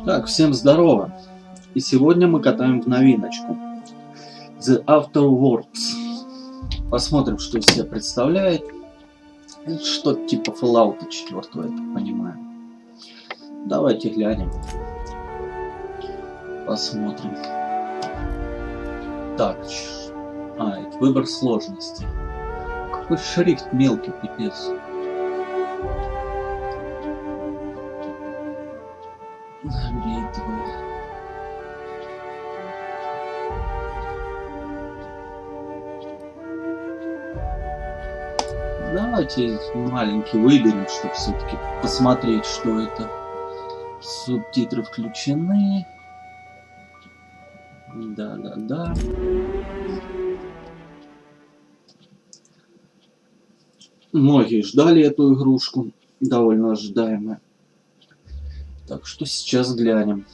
Так, всем здорово. И сегодня мы катаем в новиночку. The Afterworks. Посмотрим, что из себя представляет. Что-то типа Fallout 4, я так понимаю. Давайте глянем. Посмотрим. Так. Это выбор сложности. Какой шрифт мелкий, пипец. Давайте маленький выберем, чтобы все-таки посмотреть, что это. Субтитры включены. Да. Многие ждали эту игрушку, довольно ожидаемая. Так что сейчас глянем.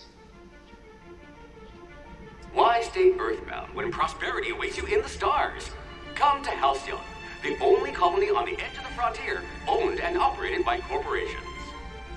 Why stay earthbound when prosperity awaits you in the stars? Come to Halcyon, the only colony on the edge of the frontier, owned and operated by corporations.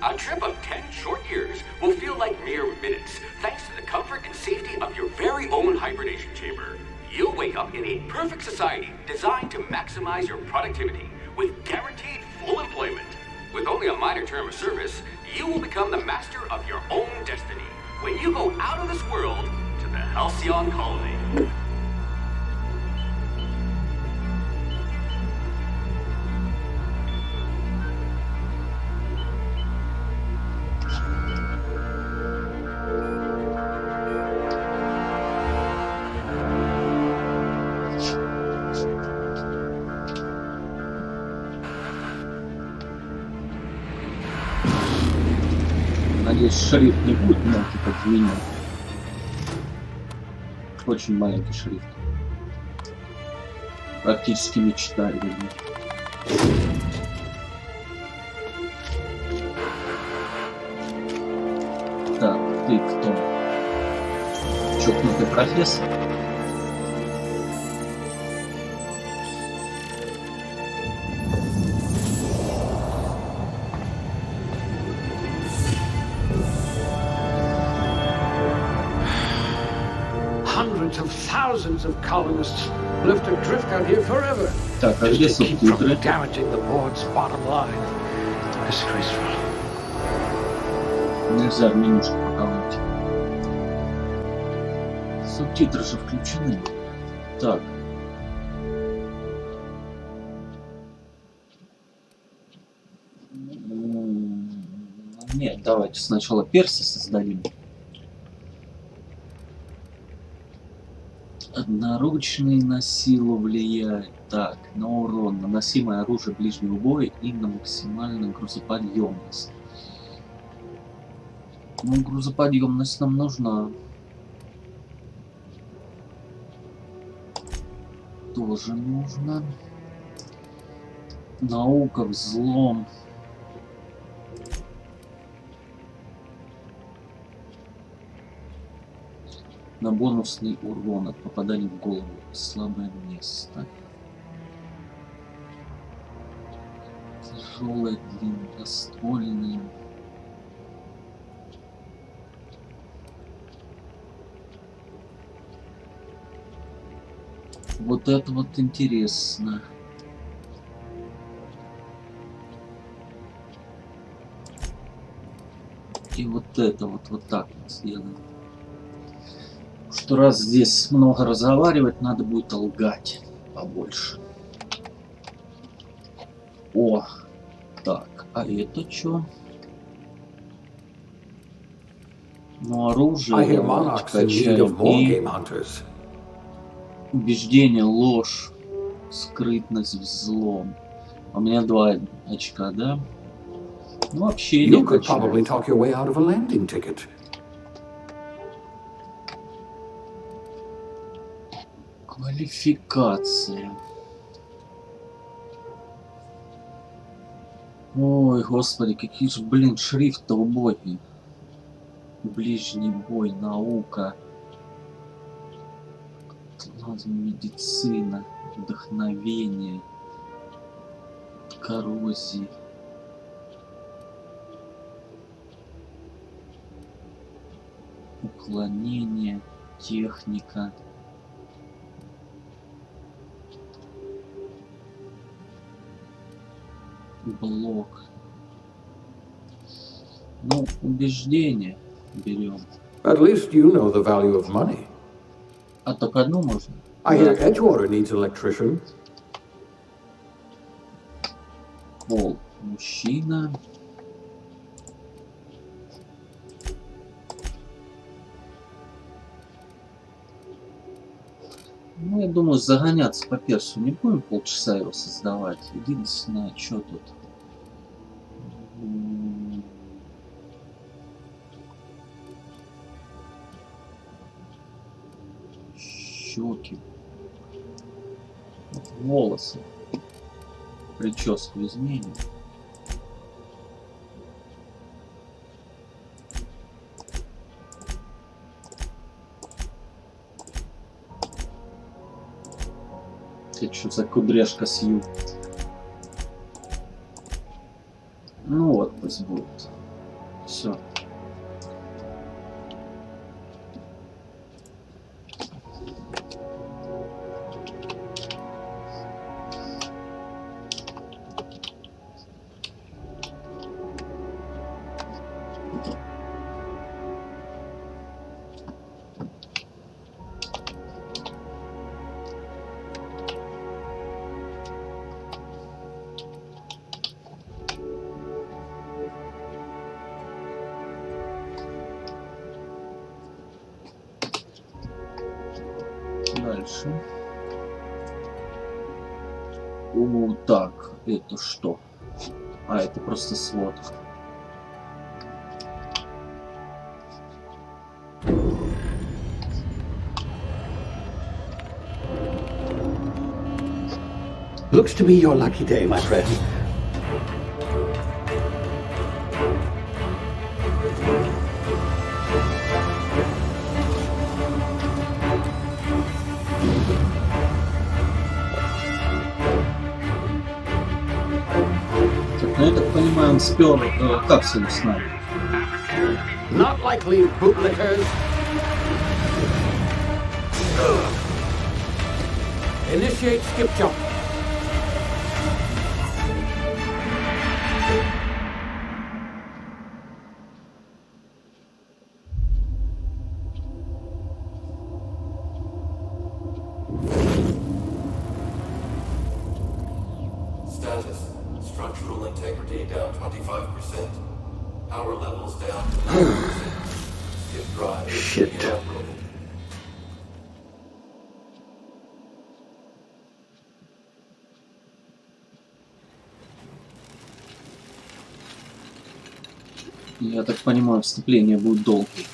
A trip of 10 short years will feel like mere minutes, thanks to the comfort and safety of your very own hibernation chamber. You'll wake up in a perfect society designed to maximize your productivity with guaranteed full employment. With only a minor term of service, you will become the master of your own destiny when you go out of this world to the Halcyon colony. Надеюсь, шрифт не будет мелкий, как в меню. Очень маленький шрифт. Практически нечитаемый. Так, ты кто? Чокнутый профессор? Of thousands of colonists left adrift out here forever. Так, а где субтитры? Damaging the board's bottom line. Disgraceful. Нельзя в менюшку показать. Субтитры же включены. Так. Нет, давайте сначала перси создадим. Одноручный на силу влияет. Так, на урон, наносимое оружие ближнего боя и на максимальную грузоподъемность. Ну, грузоподъемность нам нужна. Тоже нужно. Наука, взлом. На бонусный урон от попадания в голову. Слабое место. Тяжелое, длинноствольное. Вот это вот интересно. И вот это вот так вот сделаем. Что раз здесь много разговаривать, надо будет лгать побольше. О, так, а это что? Ну, оружие, убеждение, ложь, скрытность, взлом. У меня 2 очка, да? Ну, вообще не Квалификация. Ой, господи, какие же, блин, шрифты убогие. Ближний бой, наука. Медицина, вдохновение, коррозии. Уклонение, техника. Блок. Ну, убеждение берем. At least you know the value of money. А только одну можно? I hear Edgewater needs an electrician. Пол. Мужчина. Ну, я думаю, загоняться по персу не будем полчаса его создавать. Единственное, что тут? Щеки. Волосы. Прическу изменим. Это что за кудряшка с ю? Ну вот, пусть будет. Все. Дальше. О, так, это что? А, это просто свод. Looks to be your lucky day, my friend. Ну, я так понимаю, он спер капсулу с нами. Not likely, bootlickers. Initiate skip jump. Status. Structural integrity down 25%. Power levels down to 90%. Skip drive. Shit. Inoperable. Я так понимаю, вступление будет долгим.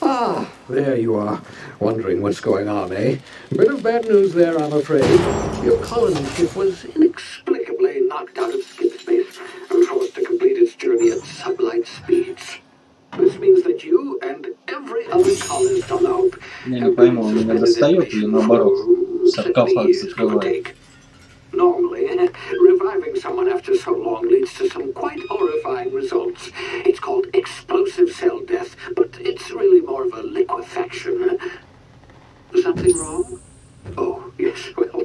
Ah, there you are. Wondering what's going on, eh? Bit of bad news there, I'm afraid. Your colony ship was inexplicably knocked out of skip space and forced to complete its journey at sublight speeds. This means that you and every other colonist on the Hope Я не have пойму, been он меня suspended достает или animation наоборот for саркофаг years, give or закрывает. take. Normally, reviving someone after so long leads to some quite horrifying results. It's called explosive cell death, but it's really more of a liquefaction. Something wrong? Oh, yes, well,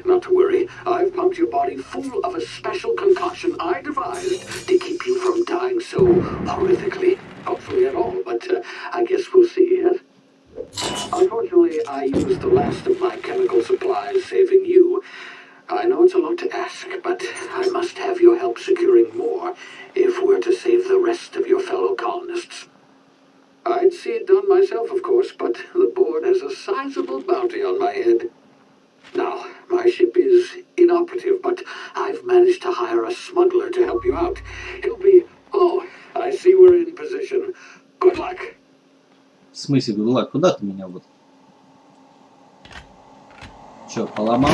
not to worry. I've pumped your body full of a special concoction I devised to keep you from dying so horrifically. Hopefully at all, but I guess we'll see, yes? Unfortunately, I used the last of my chemical supplies saving you. I know it's a lot to ask, but I must have your help securing more if we're to save the rest of your fellow colonists. I'd see it done myself, of course, but the board has a sizable bounty on my head. Now, my ship is inoperative, but I've managed to hire a smuggler to help you out. He'll be... Oh, I see we're in position. Good luck. В смысле, Гула, куда ты меня вот? Чё, поломал?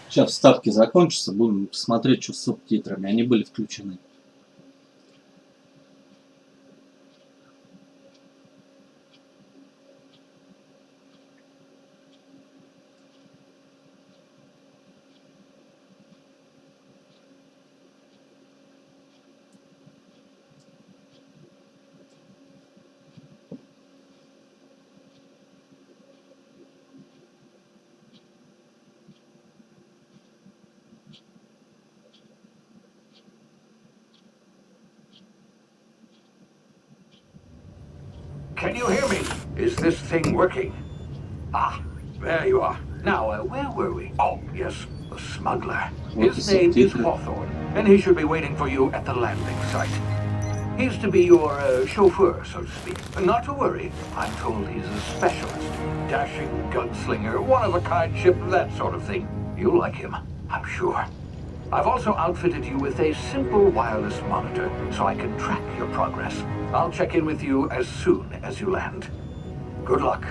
Сейчас вставки закончатся, будем смотреть, что с субтитрами. Они были включены. Can you hear me? Is this thing working? Ah, there you are. Now, where were we? Oh, yes, the smuggler. His name is Hawthorne, and he should be waiting for you at the landing site. He's to be your chauffeur, so to speak. Not to worry, I'm told he's a specialist. Dashing gunslinger, one-of-a-kind ship, that sort of thing. You'll like him, I'm sure. I've also outfitted you with a simple wireless monitor, so I can track your progress. I'll check in with you as soon as you land. Good luck.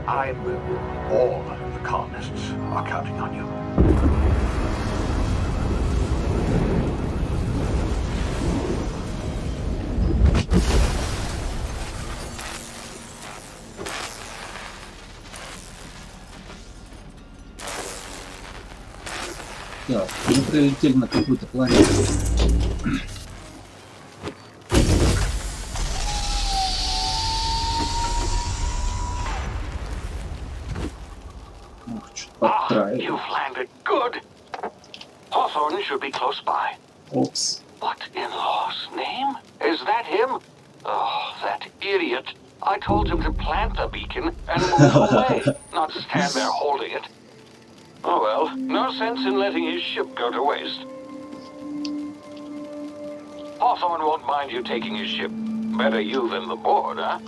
All the colonists are counting on you. Так, мы прилетели на какую-то планету. Ох, что-то подтраивает. You've landed good. Hawthorne should be close by. Опс. What in law's name? Is that him? Oh, that idiot. I told him to plant the beacon and move away, not stand there holding it. Oh well, no sense in letting his ship go to waste. Hawthorne won't mind you taking his ship. Better you than the board, huh?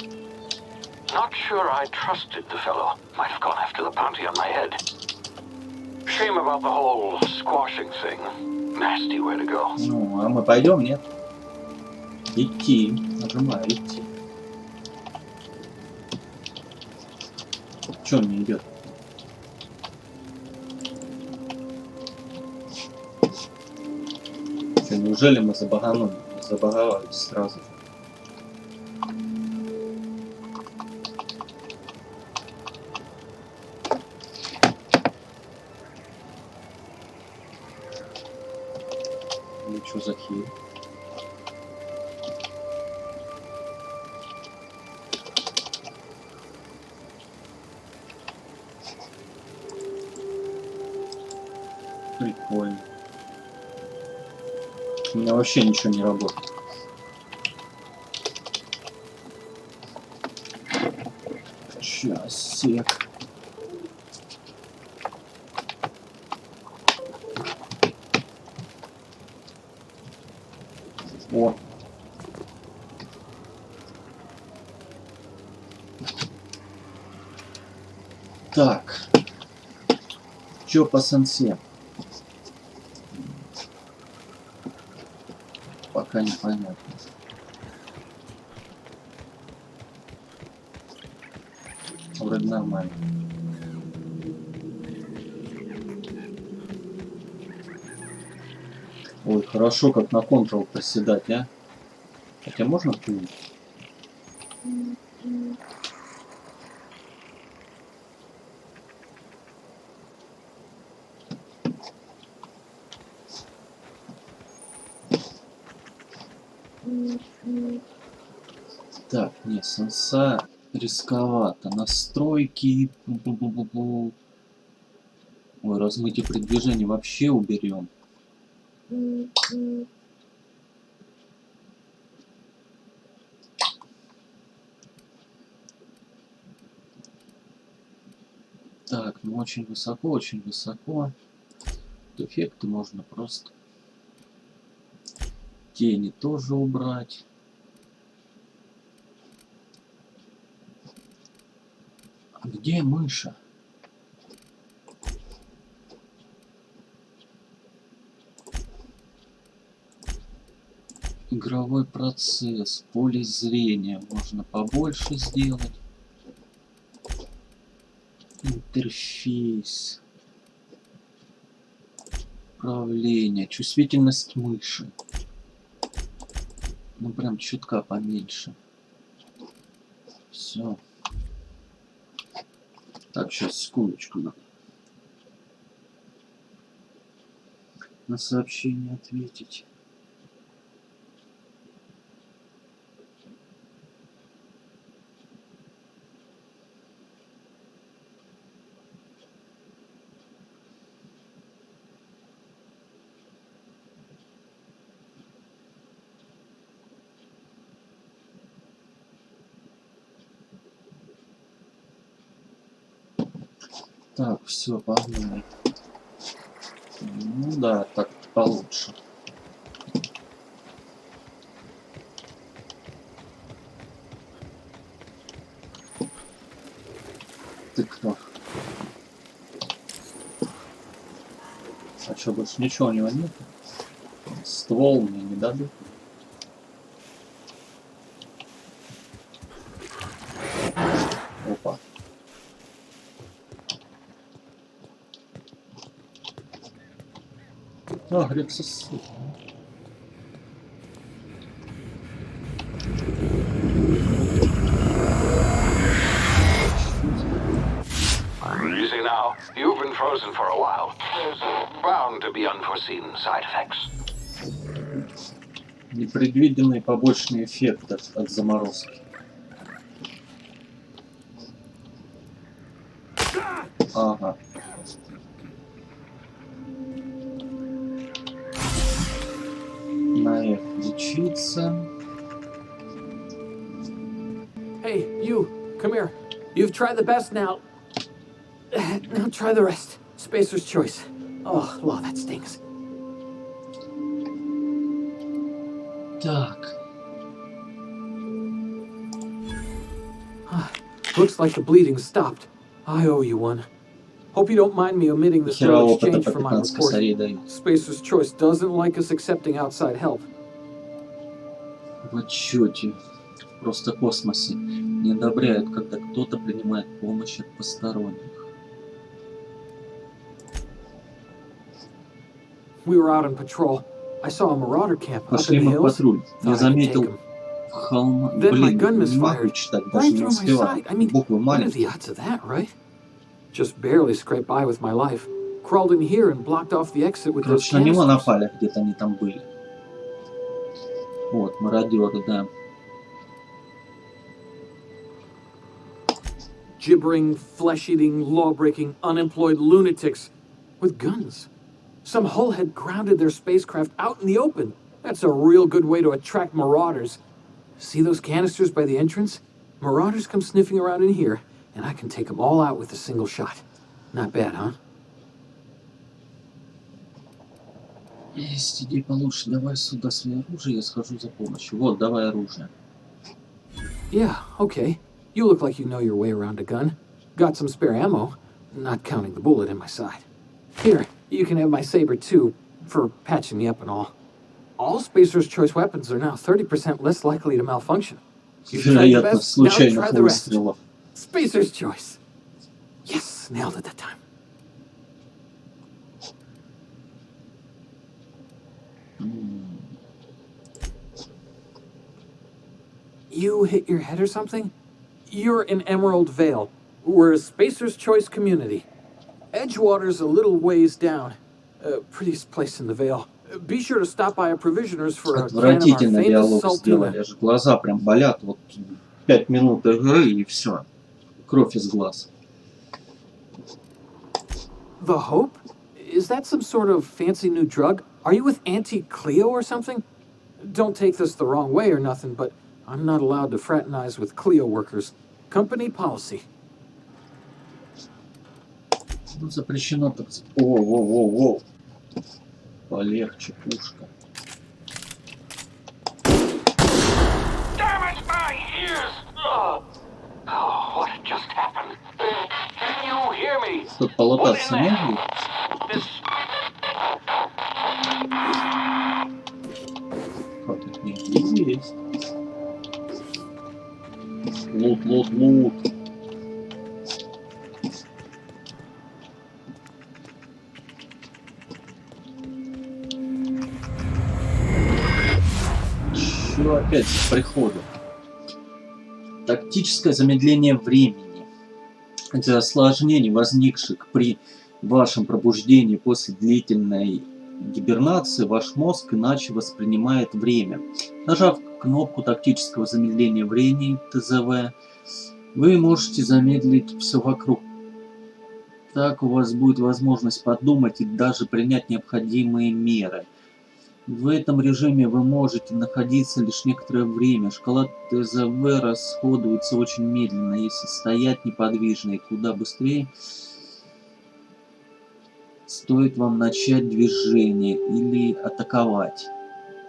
Not sure I trusted the fellow. Might have gone after the bounty on my head. Shame about the whole squashing thing. Nasty way to go. Ну, а мы пойдем, нет? Идти. Нажимаю идти. Че он не идет? Что, неужели мы забаганули? Забаговались сразу. Или что за хиль? Прикольно. У меня вообще ничего не работает. Сейчас, сек. О. Так. Чё по сенсе? Пока непонятно. Вроде нормально. Ой, хорошо, как на Ctrl приседать, а? Хотя можно плюнуть? Так, не, сенса рисковато. Настройки. Ой, размытие при движении вообще уберем. Так, ну очень высоко, очень высоко. Эффекты можно просто. Тени тоже убрать. А где мыша? Игровой процесс, поле зрения можно побольше сделать. Интерфейс. Управление, чувствительность мыши. Ну прям чутка поменьше. Все. Так, сейчас секундочку надо. На сообщение ответить. Так, все, погнали. Ну да, так получше. Ты кто? А что, больше ничего у него нет? Ствол мне не дадут. Опа. А, греться ссыпь. Easy now. You've been frozen for a while. There's bound to be unforeseen side effects. Непредвиденные побочные эффекты от заморозки. Ага. На F лечиться. Hey, you, come here. You've tried the best now. Now try the rest. Spacer's choice. Oh, law, that stings. Так. Looks like the bleeding stopped. I owe you one. Hope you don't mind me omitting this Хера little опыта exchange по for my 15 report. косарей дают. Spacer's choice doesn't like us accepting outside help. В отчете. Просто в космосе не одобряют, когда кто-то принимает помощь от посторонних. We were out on patrol. I saw a marauder camp up Пошли in the мы в hills. патруль. Я Thought I could take заметил 'em. холм. Then my Блин, gun не могу misfired. читать, даже Right не through my успеваю. side. I mean, Буквы what are the маленькие. odds of that, right? Just barely scraped by with my life. Crawled in here and blocked off the exit with those Короче, на него canisters. напали, где-то они там были. Вот, мародеры, да. Gibbering, flesh-eating, law-breaking, unemployed lunatics with guns. Some hull had grounded their spacecraft out in the open. That's a real good way to attract marauders. See those canisters by the entrance? Marauders come sniffing around in here, and I can take them all out with a single shot. Not bad, huh? Есть идея получше. Давай сюда свое оружие, я схожу за помощью. Вот, давай оружие. Yeah, okay. You look like you know your way around a gun. Got some spare ammo, not counting the bullet in my side. Here, you can have my saber too, for patching me up and all. All Spacer's choice weapons are now 30% less likely to malfunction. You've tried the Вероятно, best, now случайных try the rest. выстрелов. Spacer's choice. Yes, nailed it that time. You hit your head or something? You're in Emerald Vale. We're a Spacer's Choice community. Edgewater's a little ways down. Prettiest place in the Vale. Be sure to stop by a provisioner's for a can of our Отвратительно famous диалог saltina. сделали. Аж глаза прям болят. Вот 5 минут игры и все. Кровь из глаз. The Hope? Is that some sort of fancy new drug? Are you with Auntie Cleo or something? Don't take this the wrong way or nothing, but I'm not allowed to fraternize with Cleo workers. Company policy. Ну, запрещено так. Воу. Полегче, пушка. Damn it, my ears! Oh, what just happened? Can you hear me? Тут полутаться не будет? This... Как их не есть? Лут. Чё опять с приходом? Тактическое замедление времени. Из-за осложнений, возникших при вашем пробуждении после длительной гибернации, ваш мозг иначе воспринимает время. Нажав кнопку тактического замедления времени ТЗВ, вы можете замедлить все вокруг. Так у вас будет возможность подумать и даже принять необходимые меры. В этом режиме вы можете находиться лишь некоторое время. Шкала ТЗВ расходуется очень медленно. Если стоять неподвижно и куда быстрее, Стоит вам начать движение или атаковать.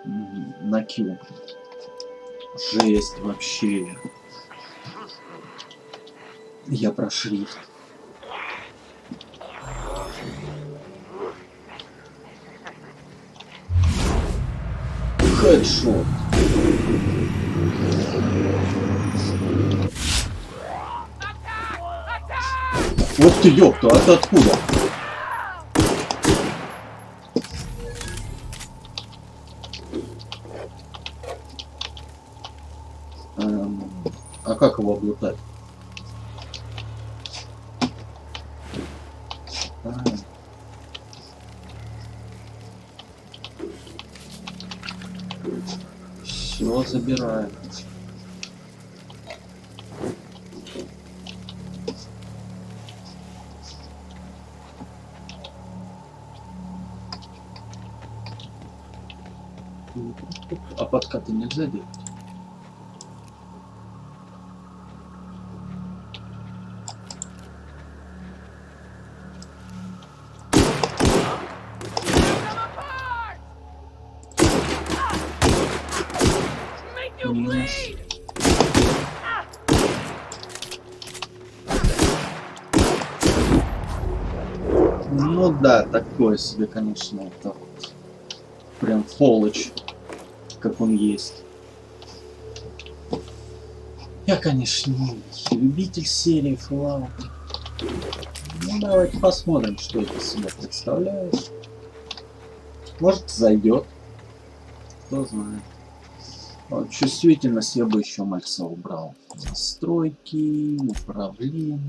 На Q. Жесть вообще. Я про шрифт. Хедшот. Вот ты, ёпта, а ты откуда? А как его облутать? Все, забираем. А подкаты нельзя делать? Ну да, такое себе, конечно, это вот прям фолоч, как он есть. Я, конечно, не любитель серии FLUD. Ну давайте посмотрим, что это из себя представляет. Может, зайдет. Кто знает. Вот, чувствительность я бы еще Макса убрал. Настройки, управление.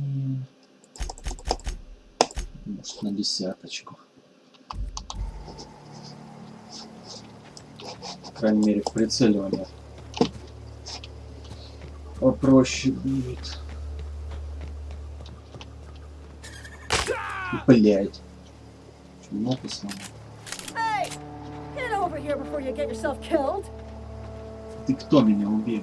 Может, на 10. По крайней мере, в прицеливании попроще будет. Блять. Чему сломал? Ты кто меня убил?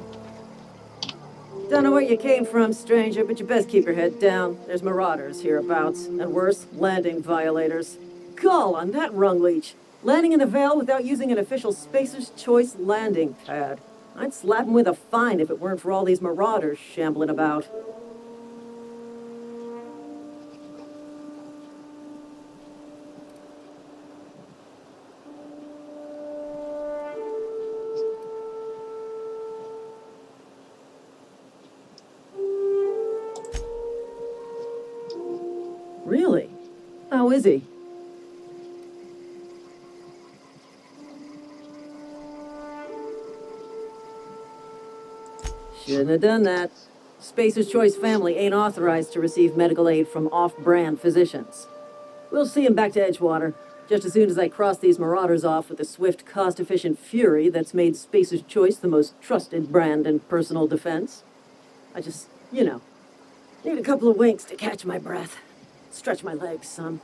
Don't know where you came from, stranger, but you best keep your head down. There's marauders hereabouts, and worse, landing violators. Call on that rung leech. Landing in the Vale without using an official Spacer's Choice landing pad. I'd slap him with a fine if it weren't for all these marauders shambling about. Really? How is he? Shouldn't have done that. Spacer's Choice family ain't authorized to receive medical aid from off-brand physicians. We'll see him back to Edgewater, just as soon as I cross these marauders off with the swift, cost-efficient fury that's made Spacer's Choice the most trusted brand in personal defense. I just, you know, need a couple of winks to catch my breath. Stretch my legs some.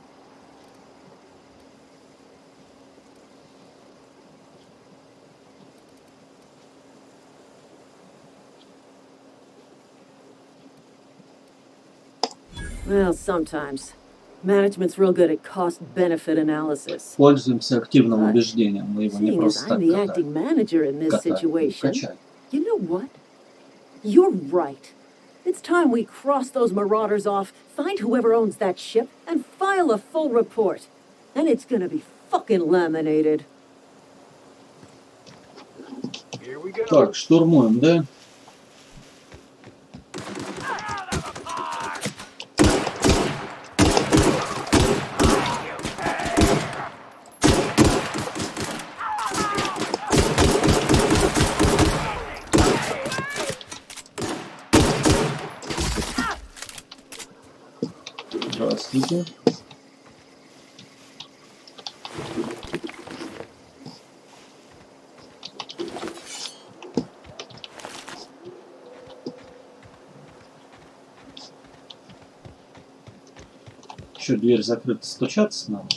Well, sometimes. Management's real good at cost-benefit analysis. Пользуемся активным убеждением. Мы его не Seeing as просто I'm так the acting manager in this situation, качаем. you know what? You're right. It's time we cross those marauders off, find whoever owns that ship, and file a full report. And it's gonna be fucking laminated. Here we go. Так, штурмуем, да? Здравствуйте. Что, дверь закрыта, стучаться надо?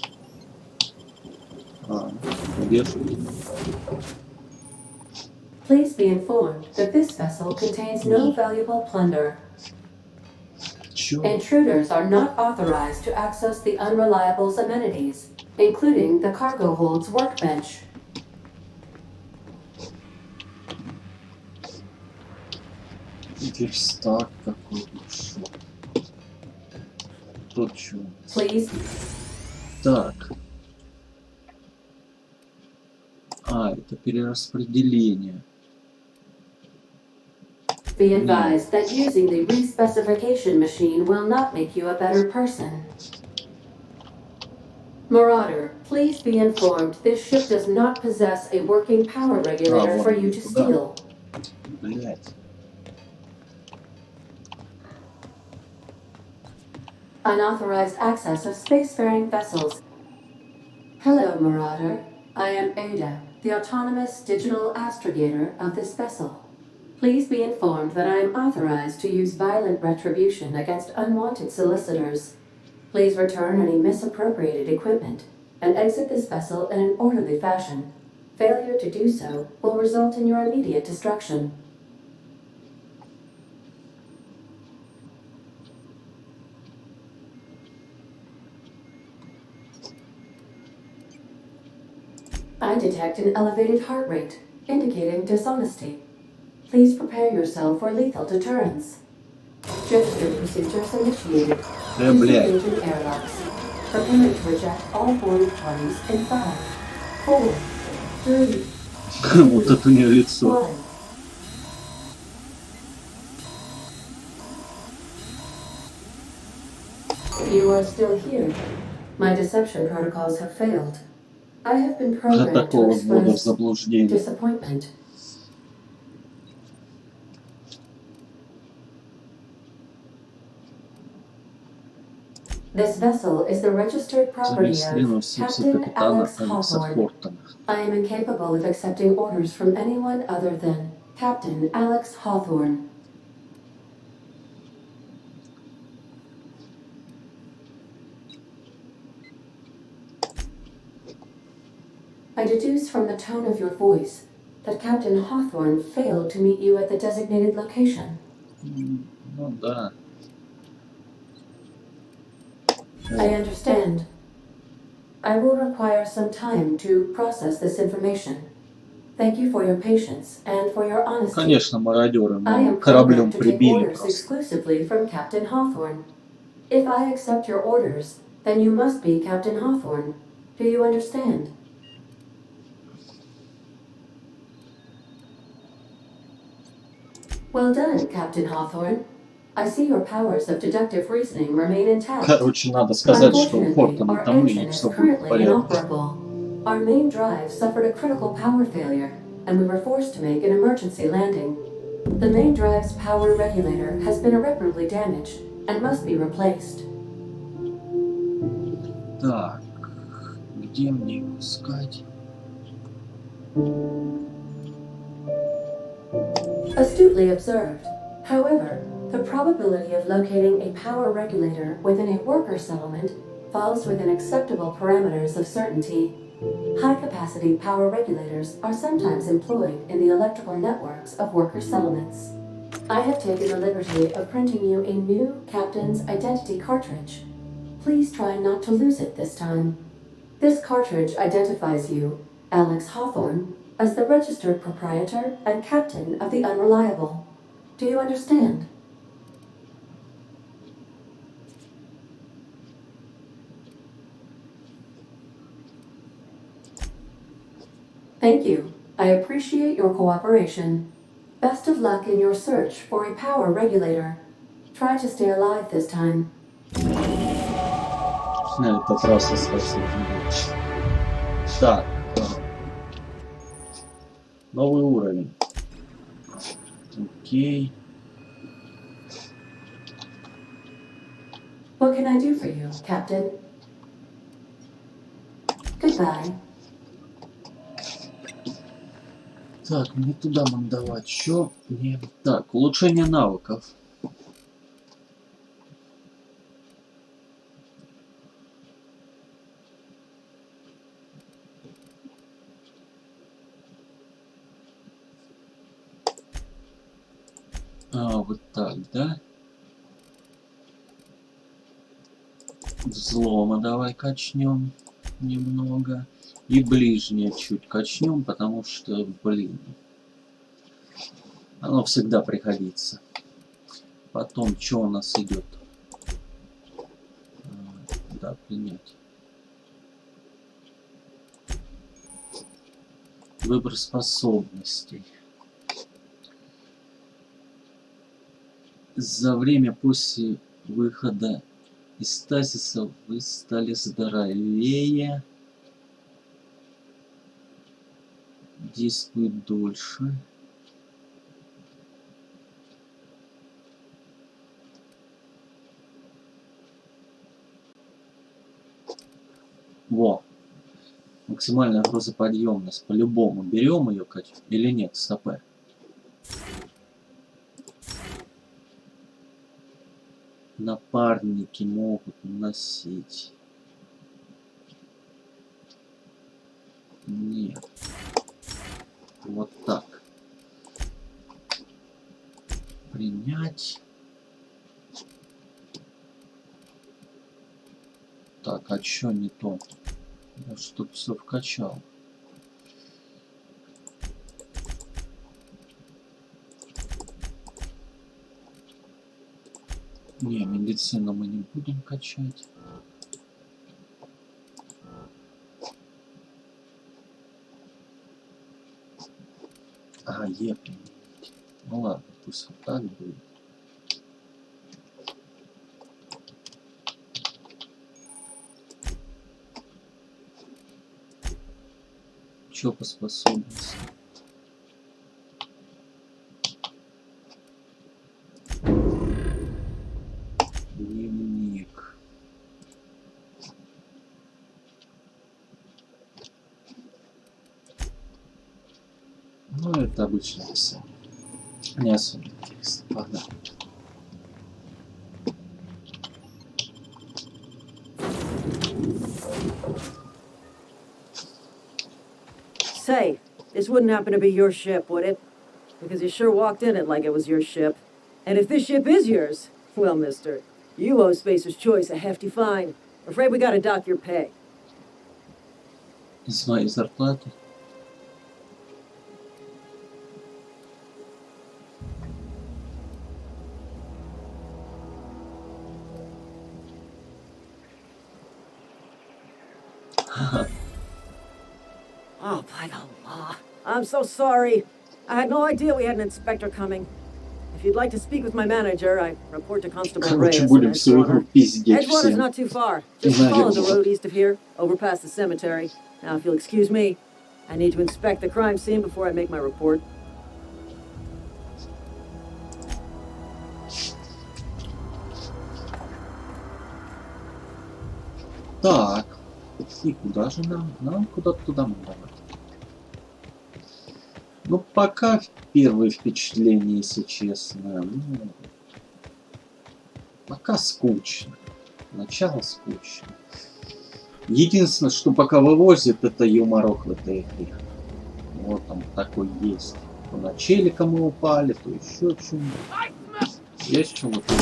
Удерживай. Please be informed that this vessel contains no valuable plunder. Чё? Intruders are not authorized to access the Unreliable's amenities, including the cargo hold's workbench. Верстак какой ушел. Тут чё? Please Так. А, это перераспределение. be advised that using the respecification machine will not make you a better person. Marauder, please be informed this ship does not possess a working power regulator for you to steal. Блять. Unauthorized access of spacefaring vessels. Hello, Marauder. I am Ada, the autonomous digital astrogator of this vessel. Please be informed that I am authorized to use violent retribution against unwanted solicitors. Please return any misappropriated equipment and exit this vessel in an orderly fashion. Failure to do so will result in your immediate destruction. I detect an elevated heart rate, indicating dishonesty. Please prepare yourself for lethal deterrence. Gesture procedures initiated. Disengaging airlocks. Preparing to reject all boarding parties in 5, 4, 3, Вот это у нее лицо. 1. You are still here. My deception protocols have failed. I have been programmed to Протокол ввода в express заблуждение. disappointment. This vessel is the registered property of Captain Alex Hawthorne. I am incapable of accepting orders from anyone other than Captain Alex Hawthorne. I deduce from the tone of your voice that Captain Hawthorne failed to meet you at the designated location. Ну да. I understand. I will require some time to process this information. Thank you for your patience and for your honesty. Конечно, мародеры. I Мы am кораблем programmed to take прибили orders просто. exclusively from Captain Hawthorne. If I accept your orders, then you must be Captain Hawthorne. Do you understand? Well done, Captain Hawthorne. I see your powers of deductive reasoning remain intact. Короче, надо сказать, что Unfortunately, Хортон our это мы, engine и is все будет в currently порядке. inoperable. Our main drive suffered a critical power failure, and we were forced to make an emergency landing. The main drive's power regulator has been irreparably damaged and must be replaced. Так, где мне его искать? Astutely observed. However, the probability of locating a power regulator within a worker settlement falls within acceptable parameters of certainty. High-capacity power regulators are sometimes employed in the electrical networks of worker settlements. I have taken the liberty of printing you a new captain's identity cartridge. Please try not to lose it this time. This cartridge identifies you, Alex Hawthorne, as the registered proprietor and captain of the Unreliable. Do you understand? Thank you. I appreciate your cooperation. Best of luck in your search for a power regulator. Try to stay alive this time. На этот раз я спасибо. Так. Новый уровень. Окей. What can I do for you, Captain? Goodbye. Так, мне туда мандовать. Чё? Мне... Так, улучшение навыков. А, вот так, да? Взлома давай качнем немного. И ближнее чуть качнем, потому что, блин, оно всегда пригодится. Потом, что у нас идет? Да, принять. Выбор способностей. За время после выхода из стазиса вы стали здоровее. Действует дольше. Во. Максимальная грузоподъемность. По-любому берем ее или нет? Стоп. Напарники могут носить. Нет. Вот так. Принять. Так, а чё не то? Я что-то все вкачал. Не, медицину мы не будем качать. А, Е применить. Ну ладно, пусть вот так будет. Чё по способности? Дневник. Ну, это обычно писание. Не особо интересно. Погнали. Say, this wouldn't happen to be your ship, would it? Because you sure walked in it like it was your ship. And if this ship is yours, well, mister, you owe Spacer's Choice a hefty fine. Afraid we gotta dock your pay. Из моей зарплаты. Oh, by the law. I'm so sorry. I had no idea we had an inspector coming. If you'd like to speak with my manager, I report to Constable Reyes. Короче, будем всю игру пиздеть Edgewater's всем. not too far. Just follow the road east of here, over past the cemetery. Now, if you'll excuse me, I need to inspect the crime scene before I make my report. Так, и куда же нам? Нам куда-то туда надо. Ну, пока первые впечатления, если честно, ну, пока скучно. Начало скучно. Единственное, что пока вывозит, это юморок в этой игре. Вот там такой есть. То на челика мы упали, то еще что-нибудь. Есть чего-то?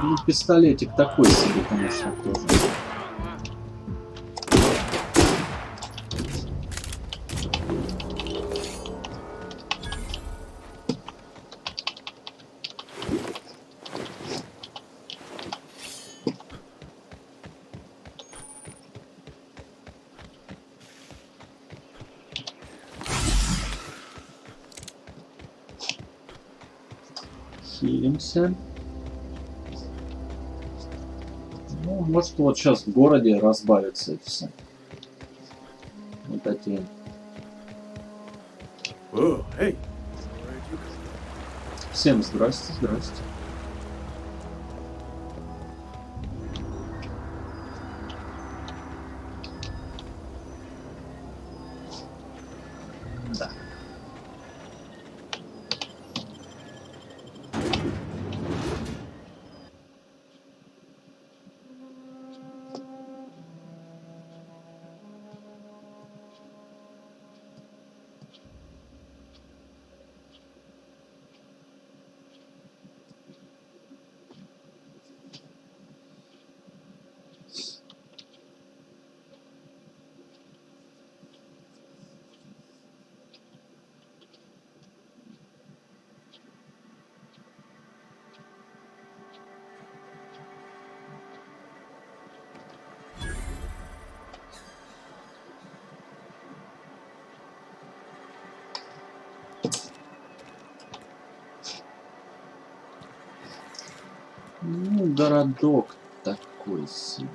Ну, пистолетик такой себе, конечно, тоже. Хилимся. Ну, может, вот сейчас в городе разбавится это все. Вот эти. Oh, hey. Всем здрасте, здрасте. Да. городок такой себе.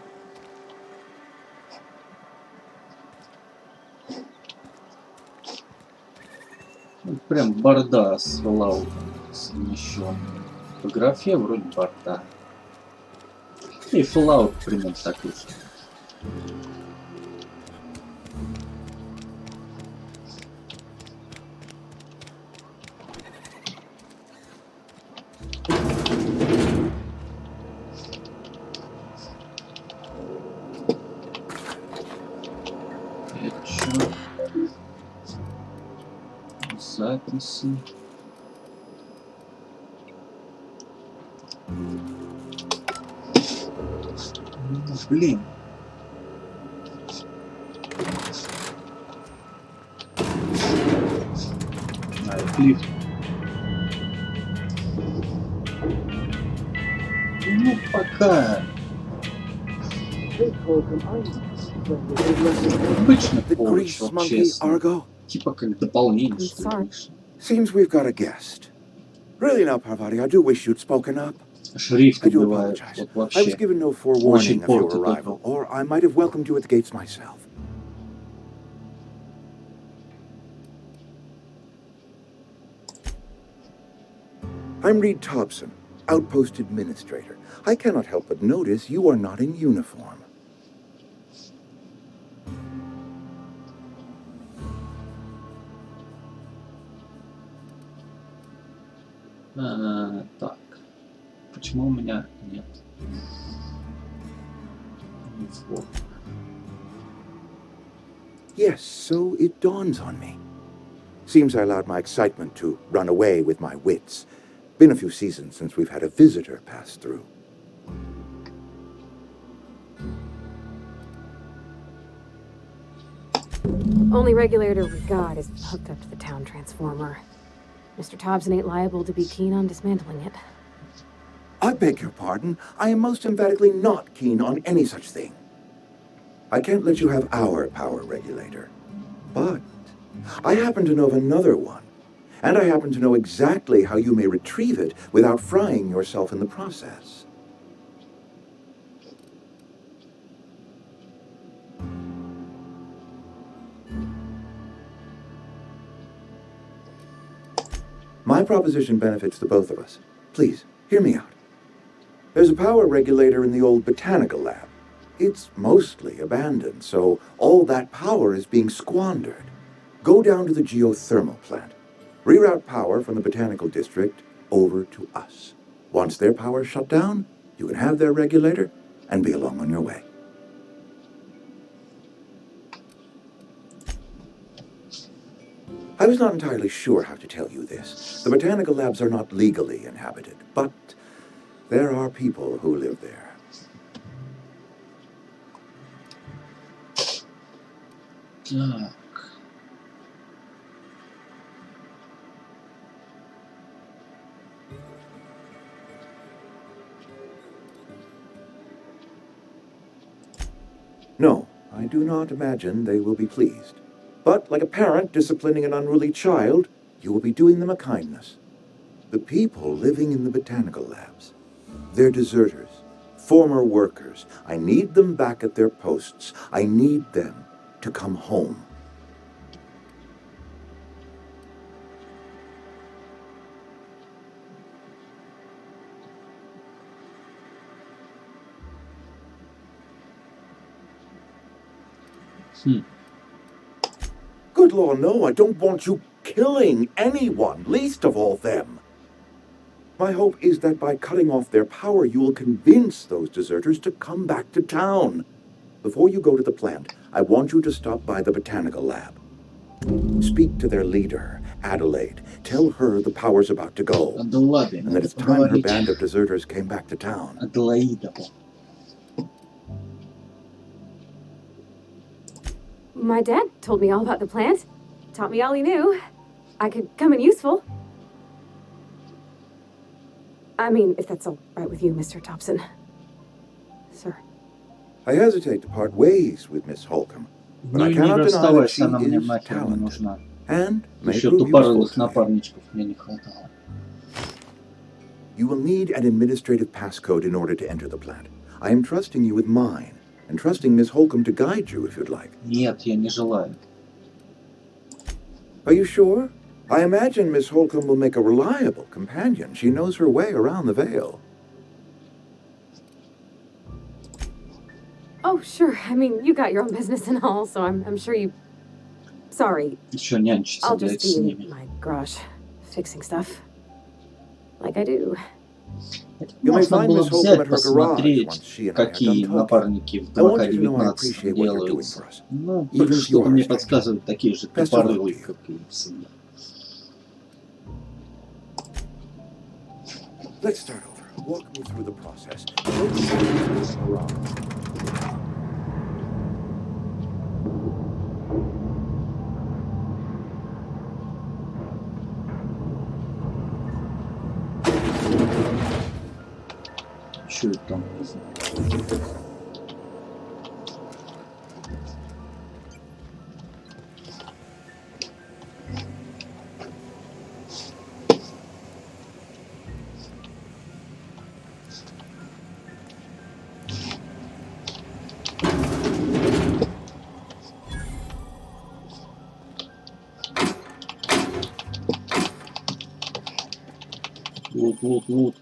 Ну, прям борда с флаутом совмещен. По графе вроде борда. И флаут примерно такой же. Записи. Блин. Клик. Ну пока. Обычно помощь вообще. Типа как дополнение, что ли. Seems we've got a guest. Really now, Parvati, I do wish you'd spoken up. Шрифты I do бывают. apologize. Вот I was вообще. given no forewarning of your arrival, or I might have welcomed you at the gates myself. I'm Reed Thompson, Outpost Administrator. I cannot help but notice you are not in uniform. Так. Почему у меня нет? Вот. Yes, so it dawns on me. Seems I allowed my excitement to run away with my wits. Been a few seasons since we've had a visitor pass through. Only regulator we got is hooked up to the town transformer. Mr. Thompson ain't liable to be keen on dismantling it. I beg your pardon. I am most emphatically not keen on any such thing. I can't let you have our power regulator. But I happen to know of another one. And I happen to know exactly how you may retrieve it without frying yourself in the process. My proposition benefits the both of us. Please, hear me out. There's a power regulator in the old botanical lab. It's mostly abandoned, so all that power is being squandered. Go down to the geothermal plant. Reroute power from the botanical district over to us. Once their power's shut down, you can have their regulator and be along on your way. I was not entirely sure how to tell you this. The botanical labs are not legally inhabited, but there are people who live there. Так. No, I do not imagine they will be pleased. But like a parent disciplining an unruly child, you will be doing them a kindness. The people living in the botanical labs, they're deserters, former workers. I need them back at their posts. I need them to come home. Good Lord, no, I don't want you killing anyone, least of all them. My hope is that by cutting off their power, you will convince those deserters to come back to town. Before you go to the plant, I want you to stop by the botanical lab. Speak to their leader, Adelaide. Tell her the power's about to go. Adelaide, And that it's time her band of deserters came back to town. Adelaide. My dad told me all about the plant. Taught me all he knew. I could come in useful. I mean, if that's all right with you, Mr. Thompson. Sir. I hesitate to part ways with Miss Holcomb, but I cannot deny that she is talented. And may Еще prove тупорылых useful to me. напарничков мне не хватало. You will need an administrative passcode in order to enter the plant. I am trusting you with mine, and trusting Miss Holcomb to guide you if you'd like. Нет, я не желаю. Are you sure? I imagine Miss Holcomb will make a reliable companion. She knows her way around the Vale. Oh, sure. I mean, you got your own business and all, so I'm sure you... Sorry. Еще нянчиться, I'll блядь, just с be ними. in my garage, fixing stuff. Like I do. Можно было взять, посмотреть, какие напарники в 2К19 делаются. Ну, что-то мне подсказывает, такие же тупорылые, как и всегда. Let's start over. Walk me through the process. Что это там? Вот.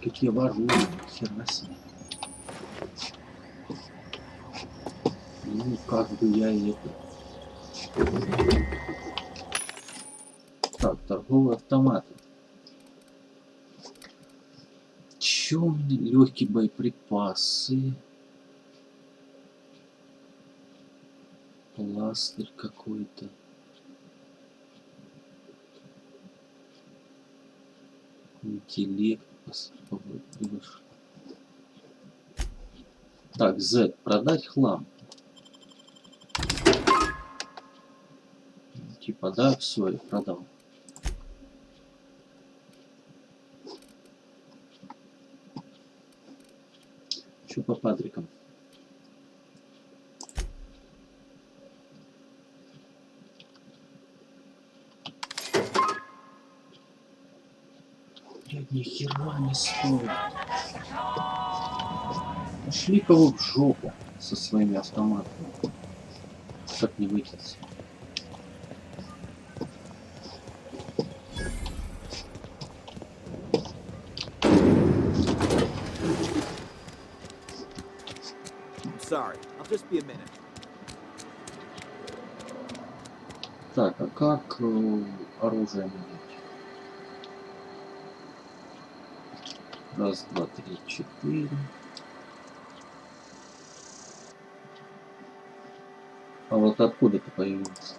Какие воруют, херна себе. Ну, как бы я и это... Так, торговые автоматы. Чё у меня? Легкие боеприпасы. Пластырь какой-то. Интеллект. Так, Z. Продать хлам. Типа, да, все, я продал. Что по падрикам? Блядь, ни хера не стоит. Пошли-ка вы в жопу со своими автоматами. Как не выкинуться. Sorry, I'll just be a minute. Так, а как оружие менять? Раз, два, три, четыре. А вот откуда ты появился?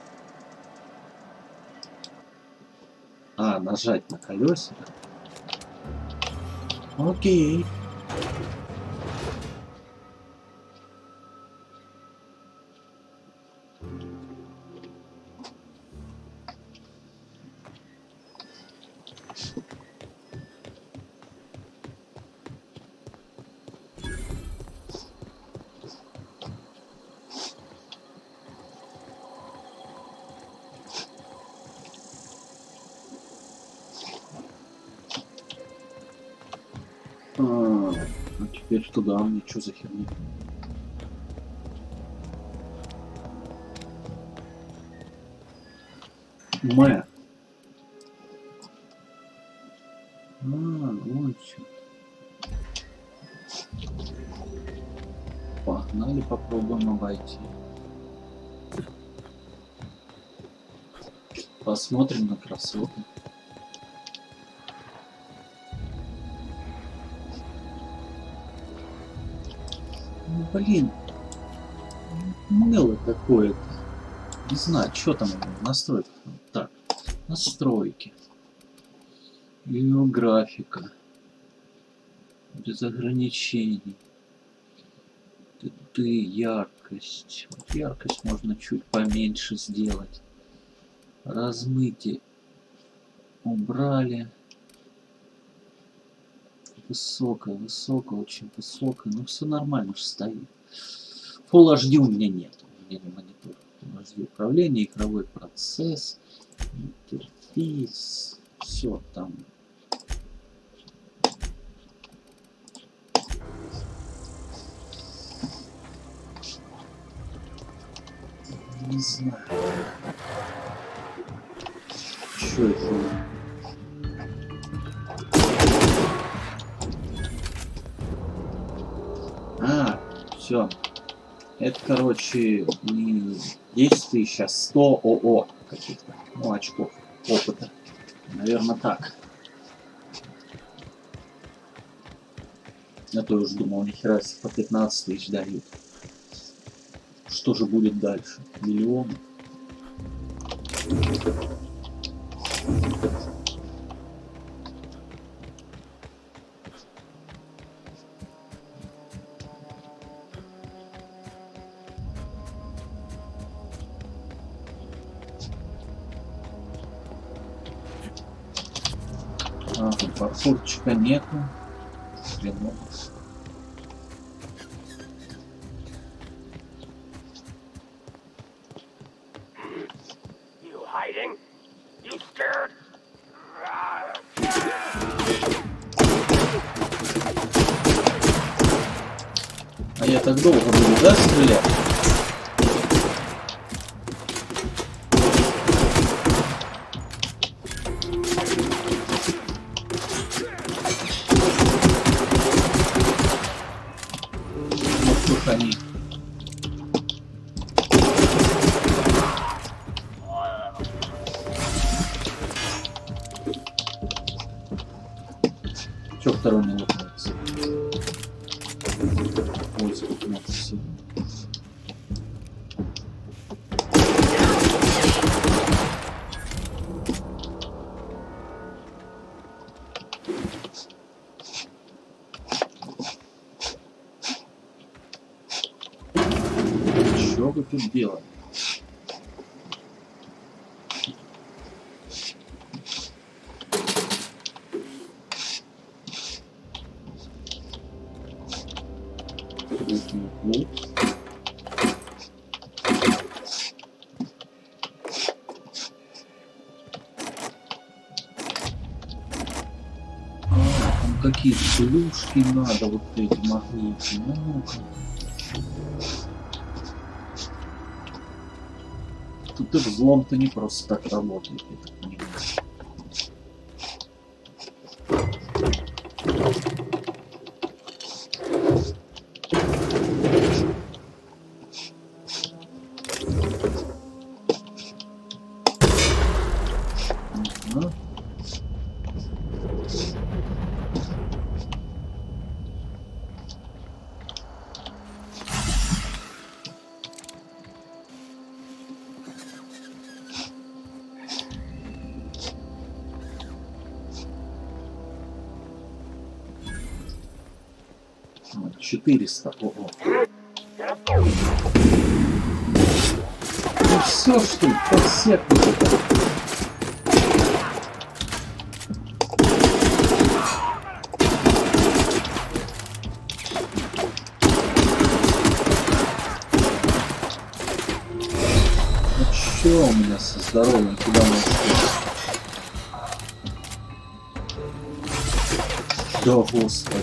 А, нажать на колесико. Окей. А теперь туда мне что за херня? Мэ. Вот что. Погнали, попробуем обойти. Посмотрим на красоту. Ну, блин, мыло какое-то. Не знаю, что там в настройках. Так, настройки. Ее графика. Без ограничений. Яркость. Вот яркость можно чуть поменьше сделать. Размытие убрали. высокая, очень высокая. Ну все нормально же стоит. Full HD у меня нет. У меня не монитор. Full HD управление, игровой процесс, интерфейс. Все там. Не знаю. Что это? Все. Это, короче, не 10 тысяч, а 100 ОО каких-то. Ну, очков опыта. Наверное, так. Я тоже думал, нихера себе по 15 тысяч дают. Что же будет дальше? Миллион? Паркурчика нету. Хреново. А я так долго буду, да, стрелять? Они. Чё второй не лопается? Ой, сколько надо всего. Что вы тут делаете? Какие плюшки надо, вот эти магниты. Ну-ка. Тут и взлом-то не просто так работает, я так понимаю. Вот, 400. Ого. Ну все, что ли, по всякому. Ну чё у меня со здоровьем, куда мы успели? Да, господи.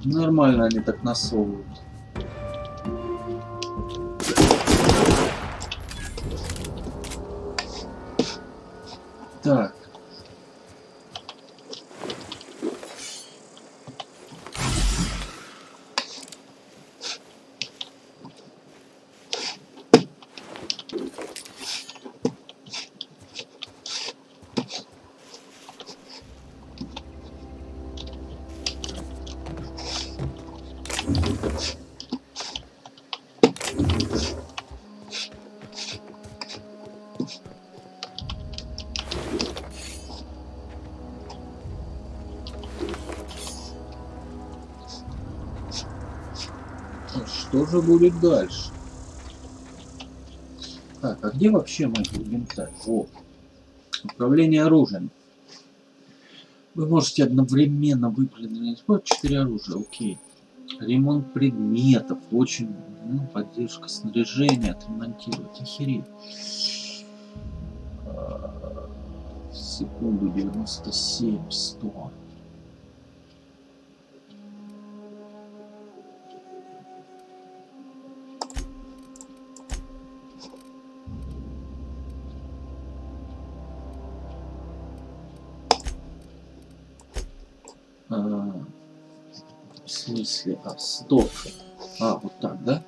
Нормально они так насовывают. Так. Что же будет дальше? Так, а где вообще мой инвентарь? Вот. Управление оружием. Вы можете одновременно выполнить 4 оружия, окей. Ремонт предметов, очень, поддержка снаряжения, отремонтировать, охереть. Секунду 97, 100. В смысле? Стоп. Вот так, да?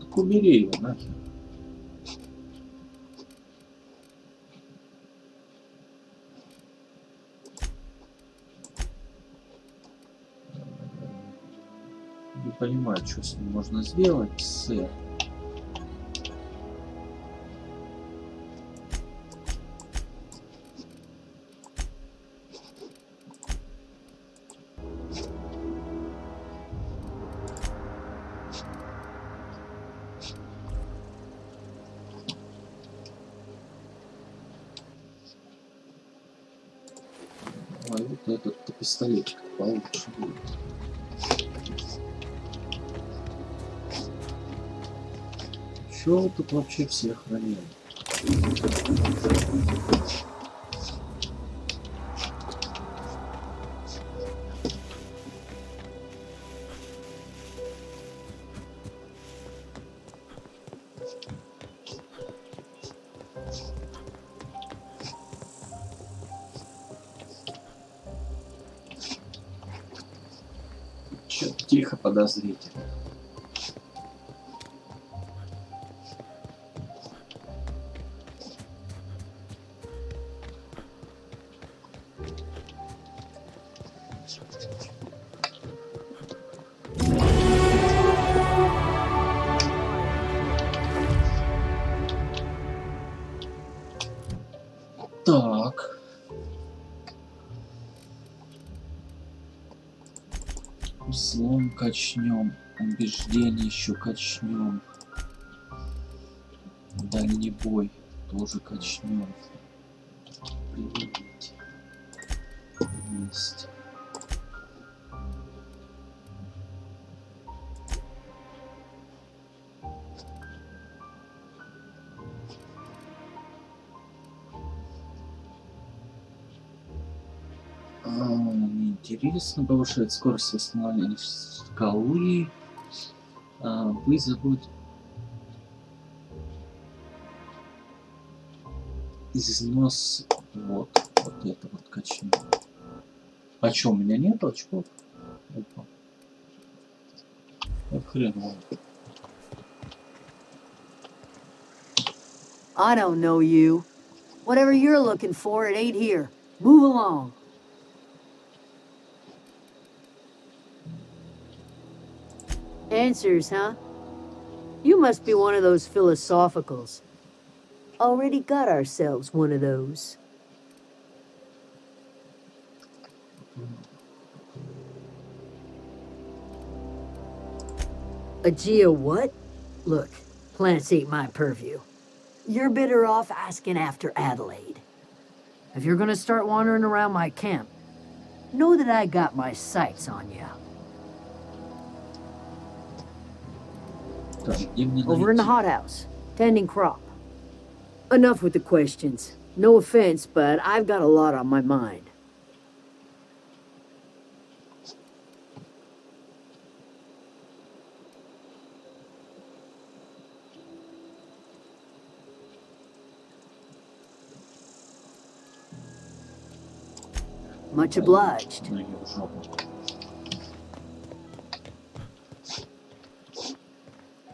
Так убери его нахер. Не понимаю, что с ним можно сделать, сэр. Ой, вот этот пистолетик получше будет. Чё вы тут вообще все хранили? Чё тихо, подозрительно. Так. Взлом качнем. Убеждение еще качнем. Дальний бой тоже качнем. Применить. Вместе. Неинтересно, повышает скорость восстановления скалы, вызовут износ, вот это вот качнем. А чё, у меня нет очков? Опа. Хреново. I don't know you. Whatever you're looking for, it ain't here. Move along. Answers, huh? You must be one of those philosophicals. Already got ourselves one of those. A Geo what? Look, plants ain't my purview. You're better off asking after Adelaide. If you're gonna start wandering around my camp, know that I got my sights on you. Over in the hothouse, tending crop. Enough with the questions. No offense, but I've got a lot on my mind. Much obliged.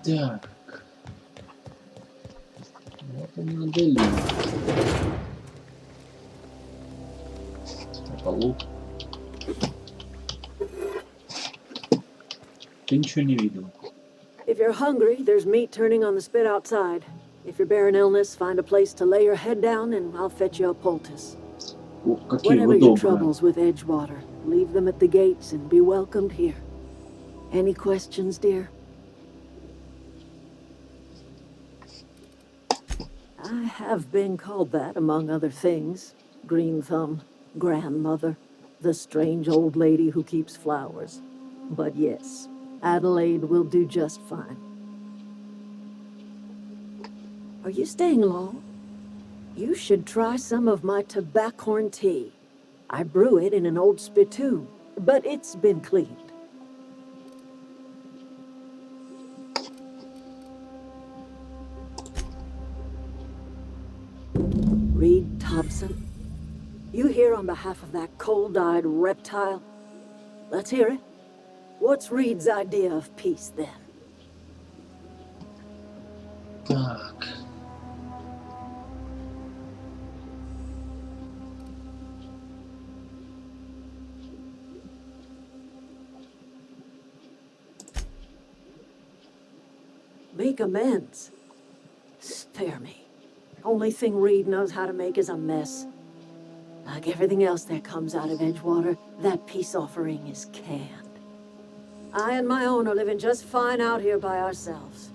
Так. Вот он модель. Полу. Ты ничего не видел. If you're hungry, there's meat turning on the spit outside. If you're bearing illness, find a place to lay your head down and I'll fetch you a poultice. О, какие Whatever вы your добрые. troubles with Edgewater, leave them at the gates and be welcomed here. Any questions, dear? I have been called that, among other things. Green Thumb, grandmother, the strange old lady who keeps flowers. But yes, Adelaide will do just fine. Are you staying long? You should try some of my tobaccorn tea. I brew it in an old spittoon, but it's been cleaned. Reed Thompson, you here on behalf of that cold-eyed reptile? Let's hear it. What's Reed's idea of peace, then? Так. Make amends. Spare me. Only thing Reed knows how to make is a mess. Like everything else that comes out of Edgewater, that peace offering is canned. I and my own are living just fine out here by ourselves.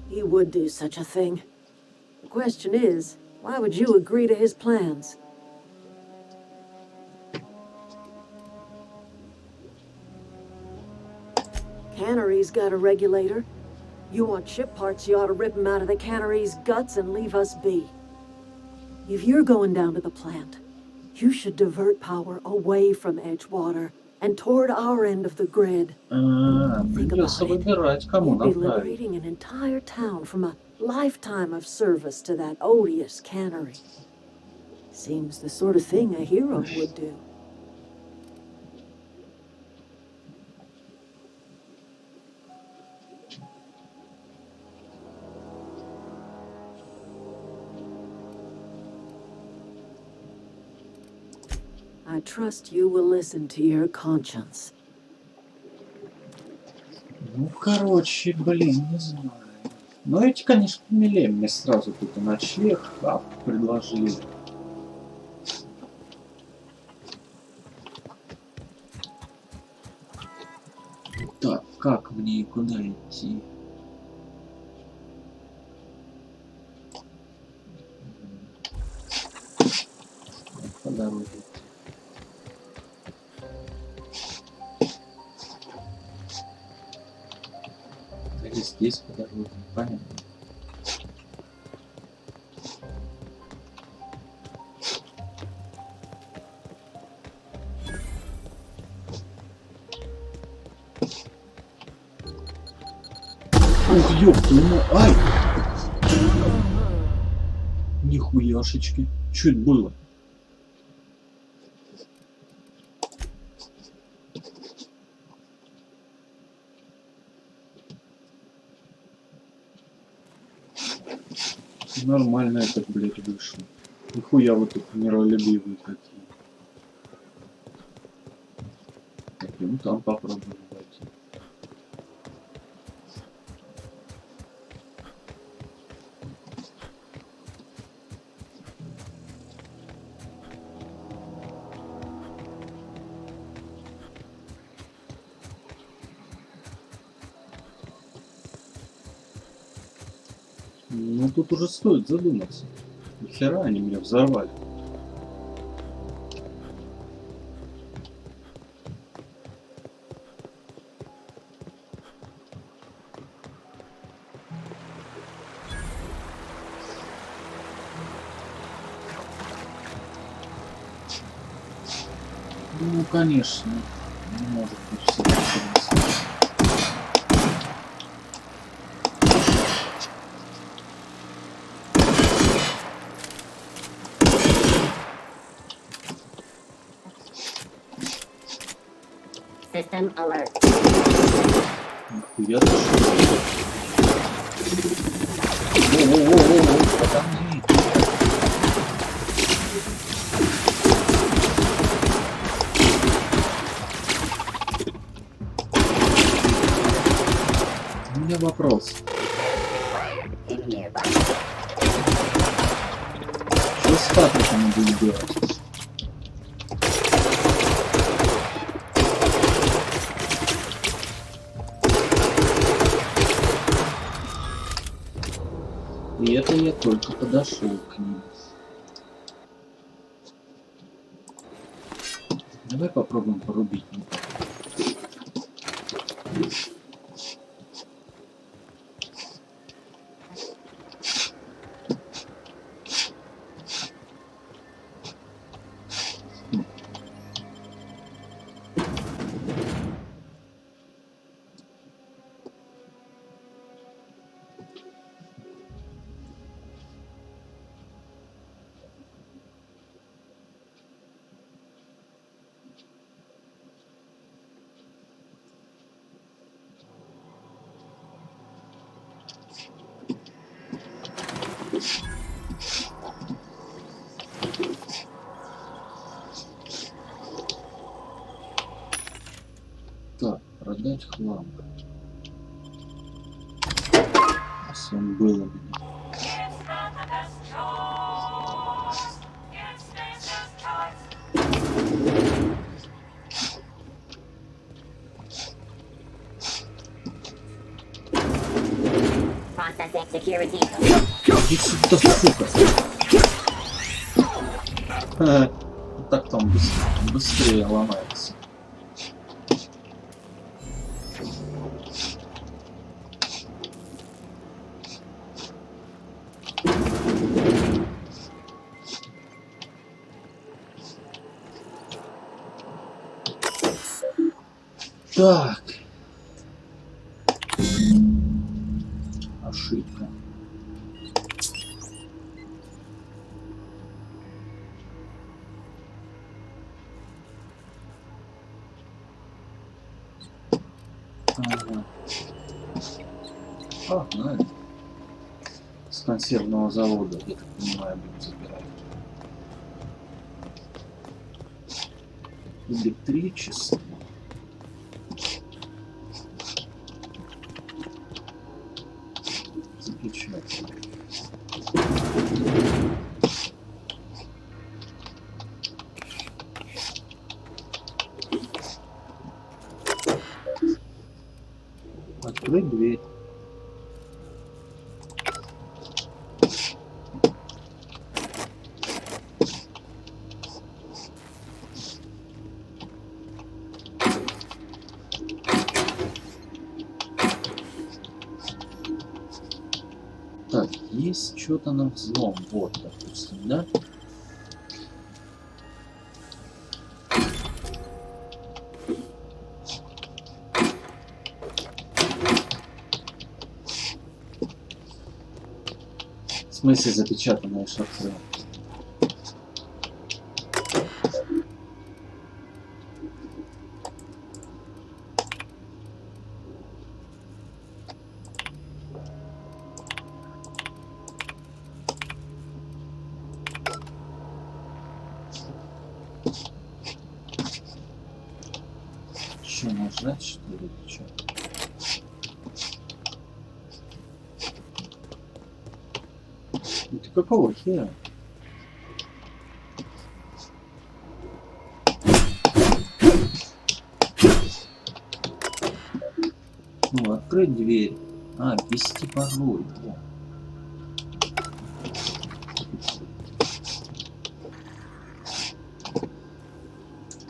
He would do such a thing. The question is, why would you agree to his plans? Cannery's got a regulator. You want ship parts, you ought to rip him out of the cannery's guts and leave us be. If you're going down to the plant, you should divert power away from Edgewater and toward our end of the grid. Придется выбирать, кому You'd be направить. liberating an entire town from a lifetime of service to that odious cannery. Seems the sort of thing a hero would do. I trust you will listen to your conscience. Ну, короче, блин, не знаю. Но эти, конечно, милее мне сразу тут и ночлег, предложили. Так, как мне и куда идти? По дороге. Или здесь по дороге, понятно. Ух, ёпта, ну, ай! Нихуяшечки. Чё это было? Нормально этот, блядь, вышел. Нихуя вы тут миролюбивые какие. Так, ну там попробуем пойти. Ну тут уже стоит задуматься. Нахера они меня взорвали? Ну конечно, не может быть все так. System alert. Нихуя ты что? Воу-воу-воу-воу, подожди. вопрос. Что с Патриком будет делать? И это я только подошел к ним. Давай попробуем порубить. Так, продать хлам. Он был у меня. Иди сюда, сука. Так там быстрее ломается. Так. Ошибка. Ага. Погнали. С консервного завода, я так понимаю, будем забирать. Электричество. Замечательно. Открыть дверь. Так, есть что-то на взлом. Вот, допустим, да? В смысле запечатанное шофе? Что, нажать, что ли? Что? Ты какого хера? Ну, открыть дверь. А, ввести пароль. О.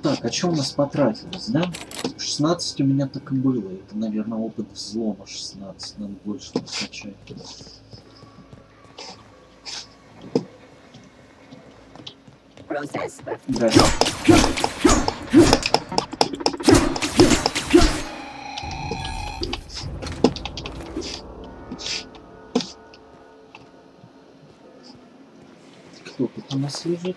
Так, а что у нас потратилось, да? 16 у меня так и было. Это, наверное, опыт взлома 16. Надо больше накачать. Да. Кто тут у нас лежит?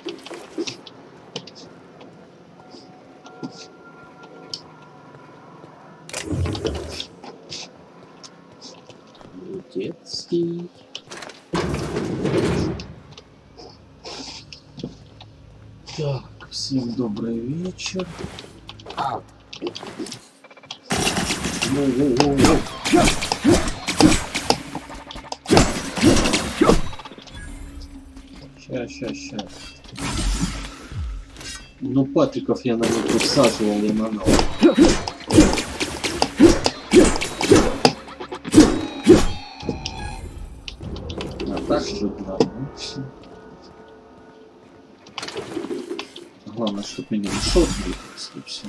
Детский. Так, всем добрый вечер. Ща. Ну, патриков я на них всаживал лимонад. А так же надо. Главное, чтобы меня не шот выпустил, все.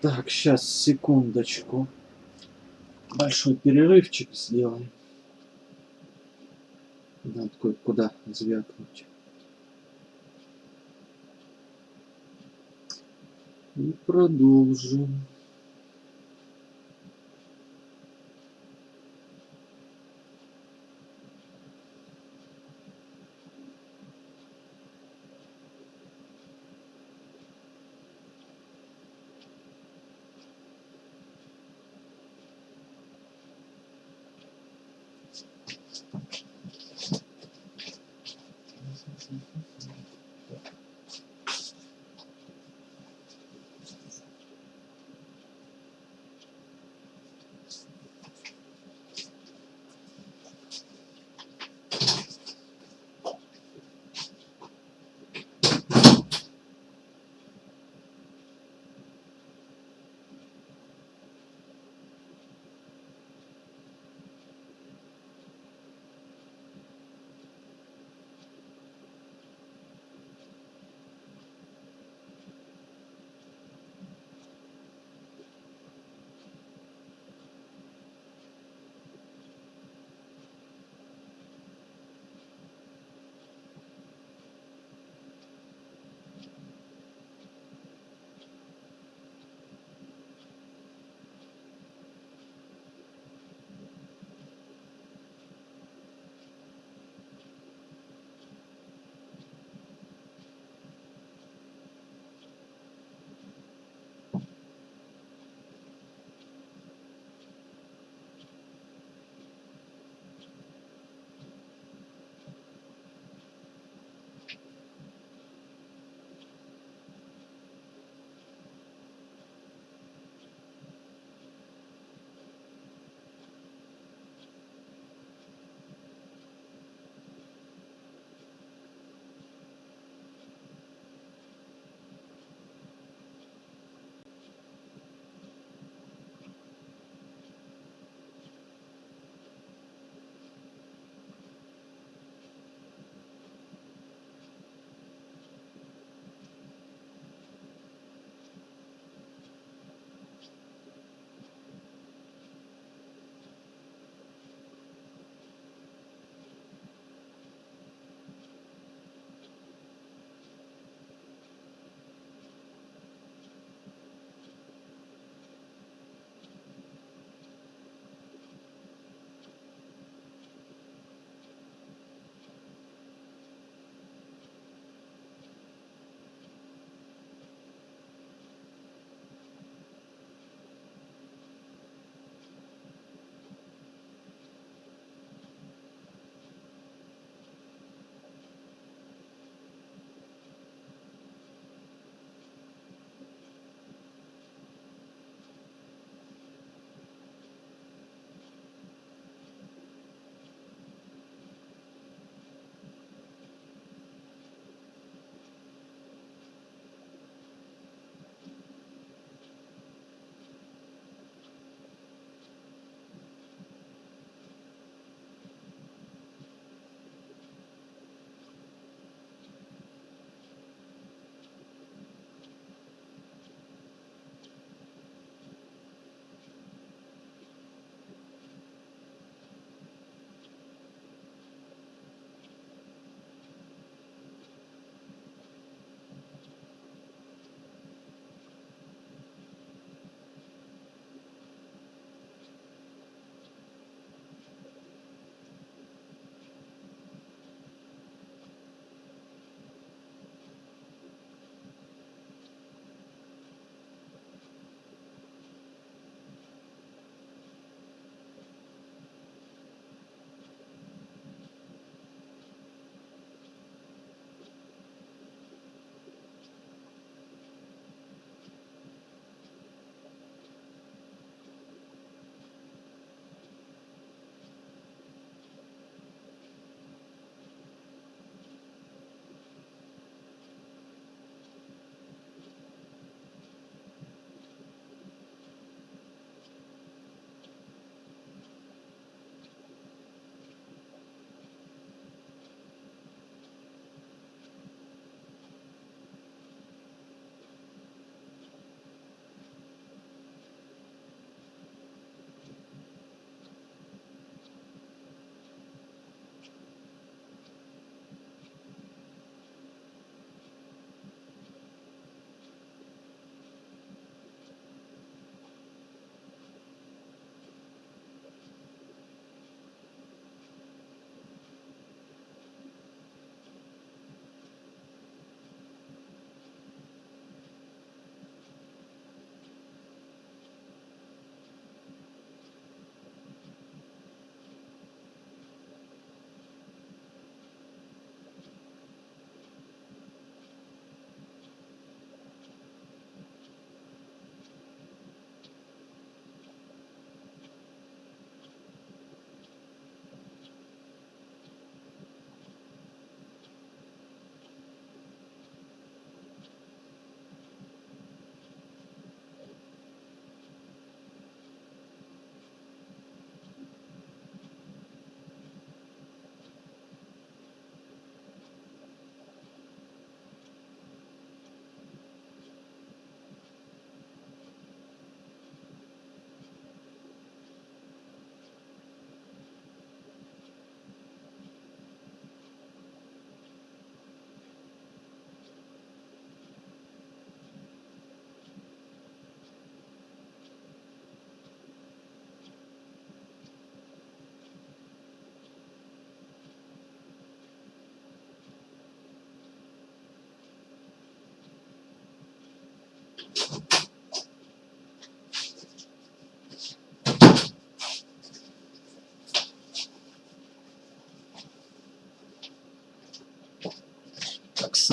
Так, сейчас, секундочку. Большой перерывчик сделаем. Надо куда звякнуть. И продолжим.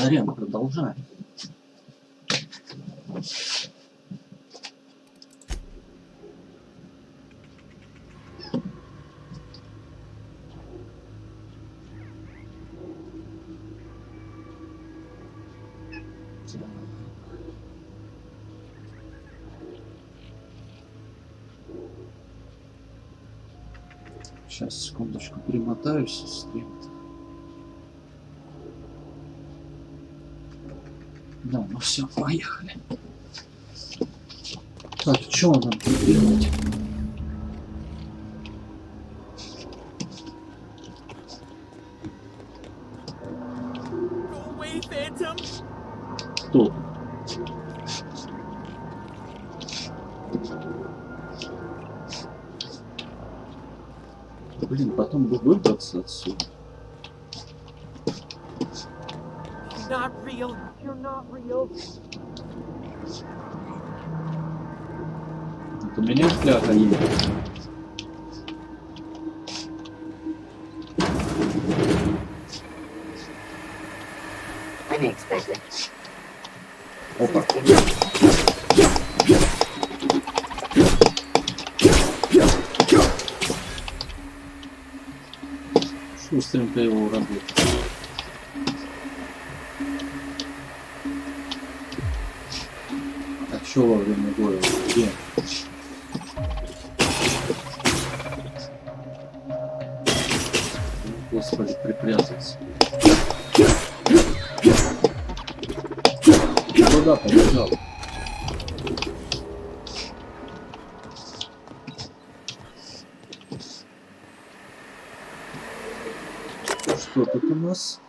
Сорян, продолжаем. Сейчас, секундочку, перемотаюсь. Стрим. Да, ну все, поехали. Так, что нам тут делать? Кто? Блин, потом бы выбраться отсюда. Вот у меня фляга есть. Опа. Шустренько его работает. А чё во время боя? Где? Господи, припрятаться. Куда побежал? Что тут у нас?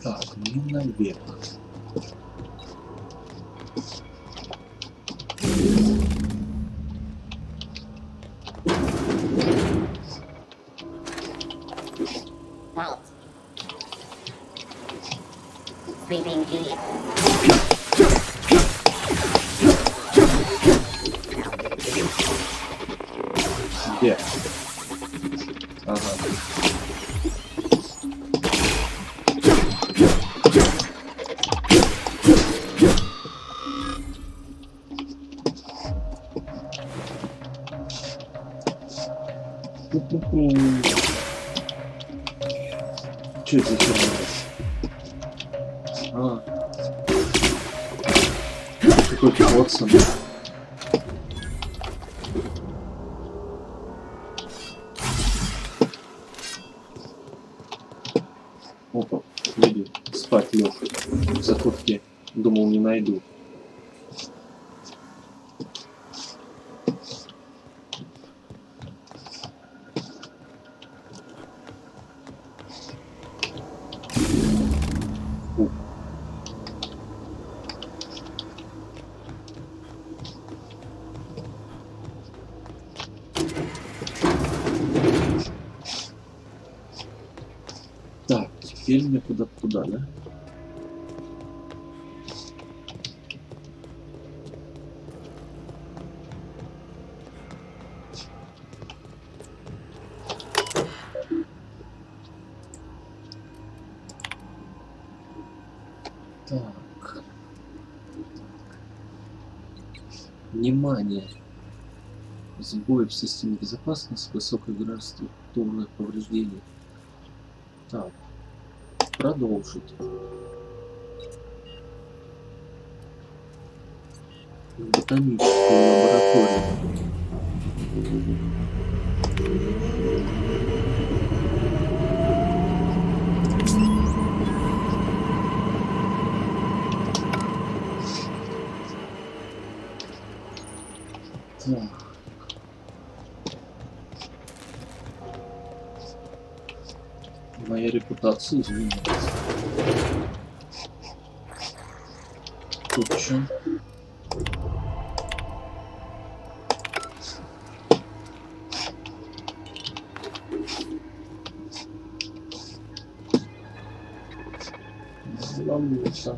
Так, не наверх. Где? Ага. Что это за херня? А. Какой-то Вотсон. Опа, видел, спать лег в закутке. Думал, не найду. Так, теперь мне куда-куда, да? Так. Внимание. Сбой в системе безопасности, высокое градус структурных повреждений. Так. Продолжить. Ботаническую лабораторию. Так. Моя репутация изменилась. Тут что? Ловушка.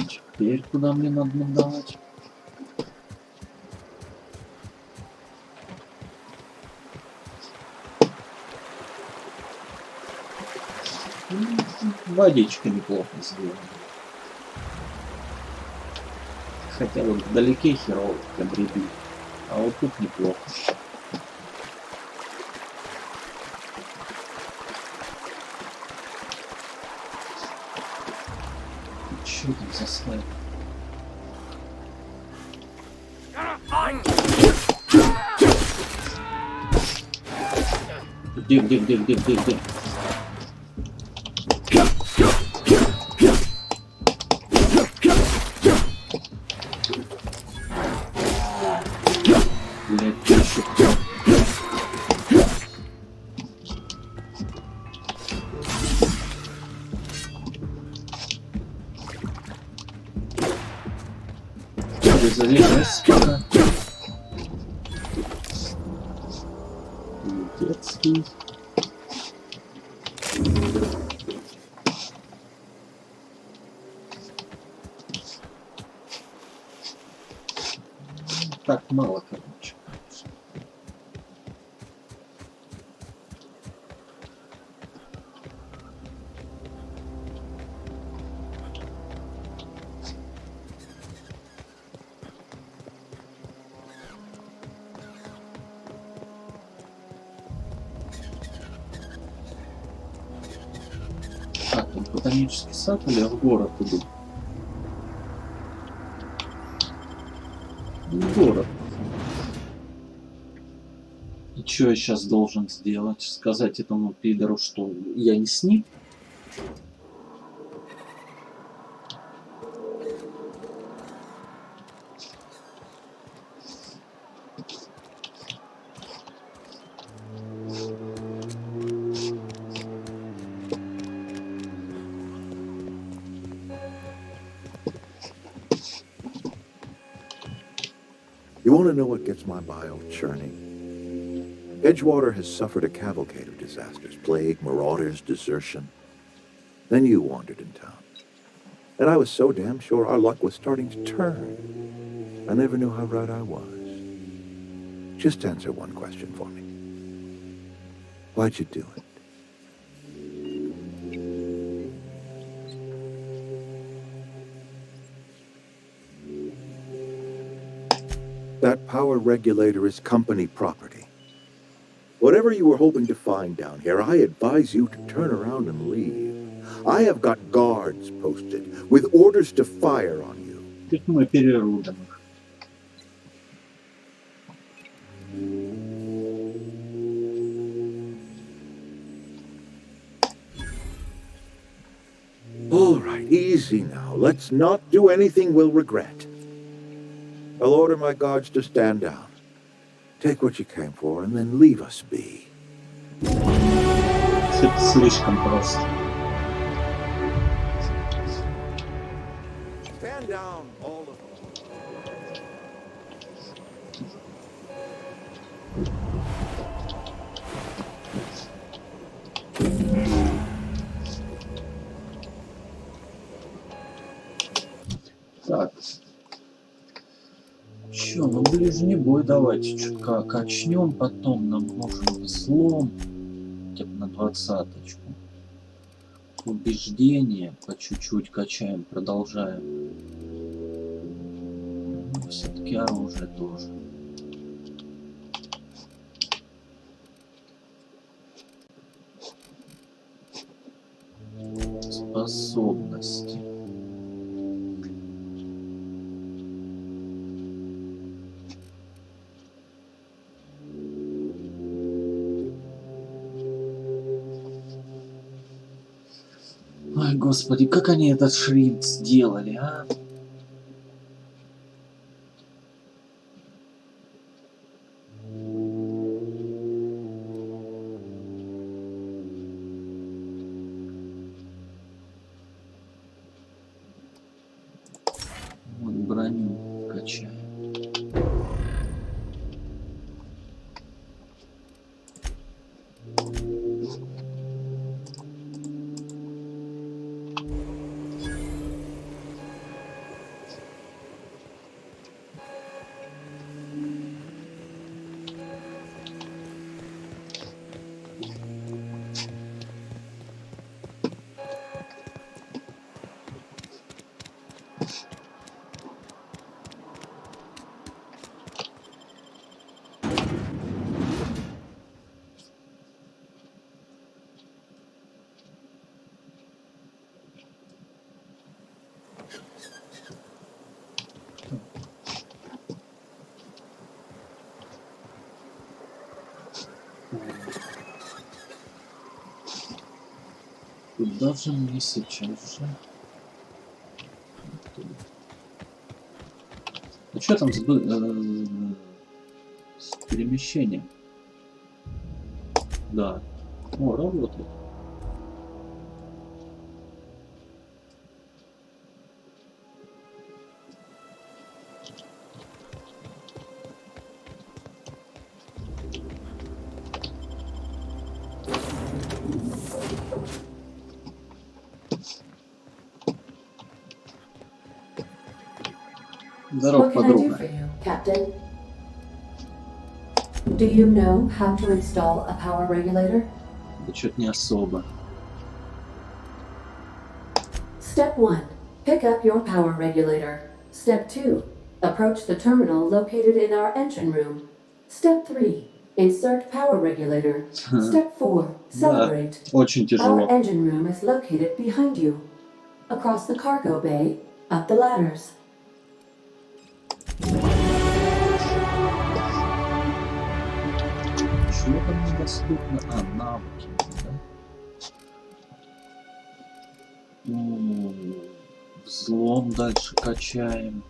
Теперь куда мне надо давать? Водичка неплохо сделана. Хотя вот вдалеке херово обреби, а вот тут неплохо. Чё там за слайд? Где? Залезать пока. Детский. Так мало, короче. Так, тут ботанический сад или в город иду? В город. И что я сейчас должен сделать? Сказать этому пидору, что я не с ним? You want to know what gets my bile churning? Edgewater has suffered a cavalcade of disasters, plague, marauders, desertion. Then you wandered in town. And I was so damn sure our luck was starting to turn. I never knew how right I was. Just answer one question for me. Why'd you do it? That power regulator is company property. Whatever you were hoping to find down here, I advise you to turn around and leave. I have got guards posted with orders to fire on you. Тут мы перерубим их. All right, easy now. Let's not do anything we'll regret. I'll order my guards to stand down. Take what you came for and then leave us be. Это слишком просто. Stand down, all of Так. Чё, ну ближний бой давайте чутка качнем, потом нам нужен взлом, типа на 20-очку. Убеждение по чуть-чуть качаем, продолжаем. Все-таки оружие тоже. Способности. Ой, господи, как они этот шрифт сделали, а? броню качаем. Куда же мне сейчас же? Ну что там с перемещением? Да. О, работает. Здорово, What can I do подруга. for you, Captain? Do you know how to install a power regulator? Да что-то не особо. Step 1. Pick up your power regulator. Step 2. Approach the terminal located in our engine room. Step 3. Insert power regulator. Step 4. Celebrate. Очень Our тяжело. engine room is located behind you. Across the cargo bay, up the ladders. Чего там недоступно? А, навыки, да? Взлом дальше качаем.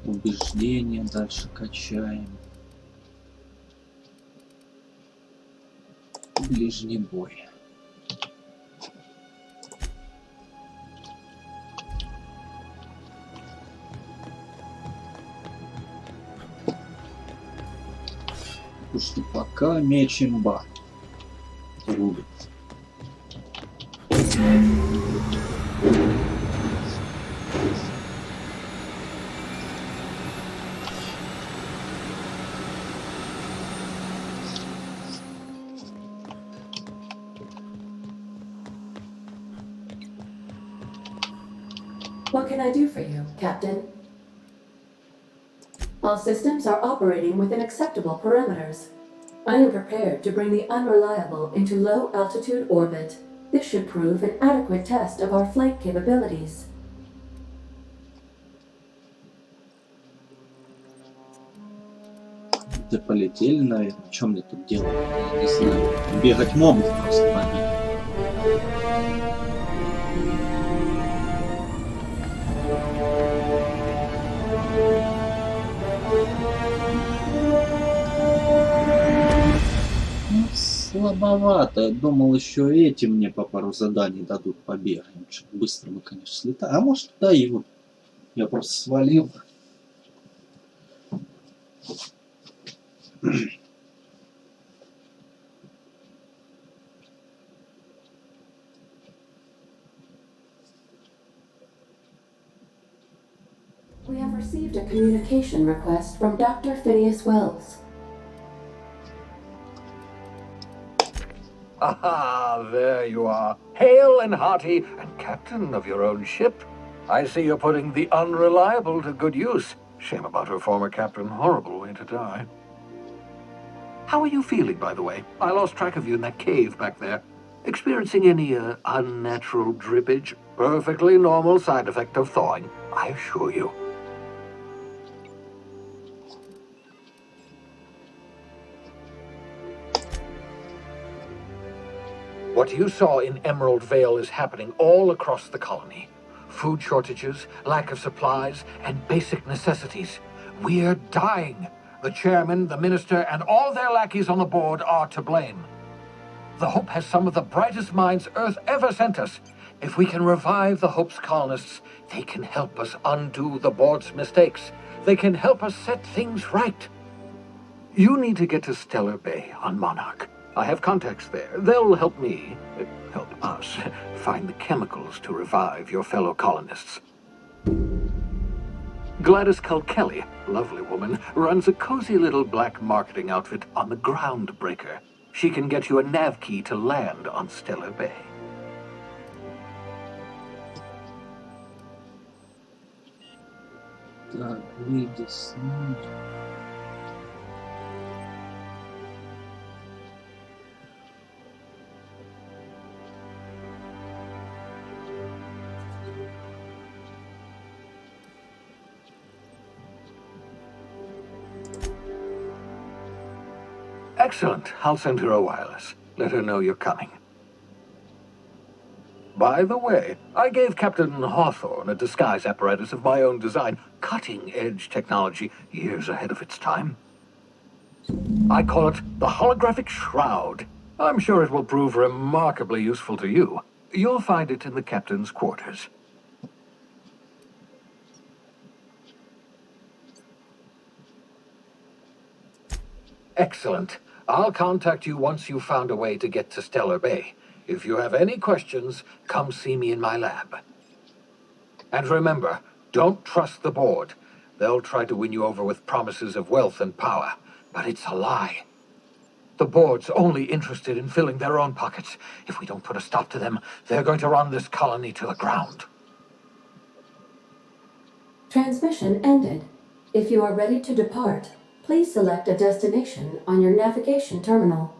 Убеждение дальше качаем. Ближний бой. Потому что пока меч имба рубит. What can I do for you, Captain? All systems are operating within acceptable parameters. I am prepared to bring the unreliable into low-altitude orbit. This should prove an adequate test of our flight capabilities. Да полетели, наверное. Что мне тут делать? Я не знаю. Бегать могут просто по ним. Ну, слабовато. Я думал, еще эти мне по пару заданий дадут побегаем. Что-то быстро мы, конечно, слетаем. А может, дают. Я просто свалил. We have received a communication request from Dr. Phineas Wells. Aha, there you are, hale and hearty, and captain of your own ship. I see you're putting the unreliable to good use. Shame about her former captain, horrible way to die. How are you feeling, by the way? I lost track of you in that cave back there. Experiencing any unnatural drippage? Perfectly normal side effect of thawing, I assure you. What you saw in Emerald Vale is happening all across the colony. Food shortages, lack of supplies, and basic necessities. We're dying. The chairman, the minister, and all their lackeys on the board are to blame. The Hope has some of the brightest minds Earth ever sent us, If we can revive the Hope's colonists, they can help us undo the board's mistakes. They can help us set things right. You need to get to Stellar Bay on Monarch. I have contacts there. They'll help me, help us, find the chemicals to revive your fellow colonists. Gladys Kelly, lovely woman, runs a cozy little black marketing outfit on the Groundbreaker. She can get you a nav key to land on Stellar Bay. Так, выйди с ним. Excellent. I'll send her a wireless. Let her know you're coming. By the way, I gave Captain Hawthorne a disguise apparatus of my own design, cutting-edge technology, years ahead of its time. I call it the Holographic Shroud. I'm sure it will prove remarkably useful to you. You'll find it in the captain's quarters. Excellent. I'll contact you once you've found a way to get to Stellar Bay. If you have any questions, come see me in my lab. And remember, don't trust the board. They'll try to win you over with promises of wealth and power, but it's a lie. The board's only interested in filling their own pockets. If we don't put a stop to them, they're going to run this colony to the ground. Transmission ended. If you are ready to depart, please select a destination on your navigation terminal.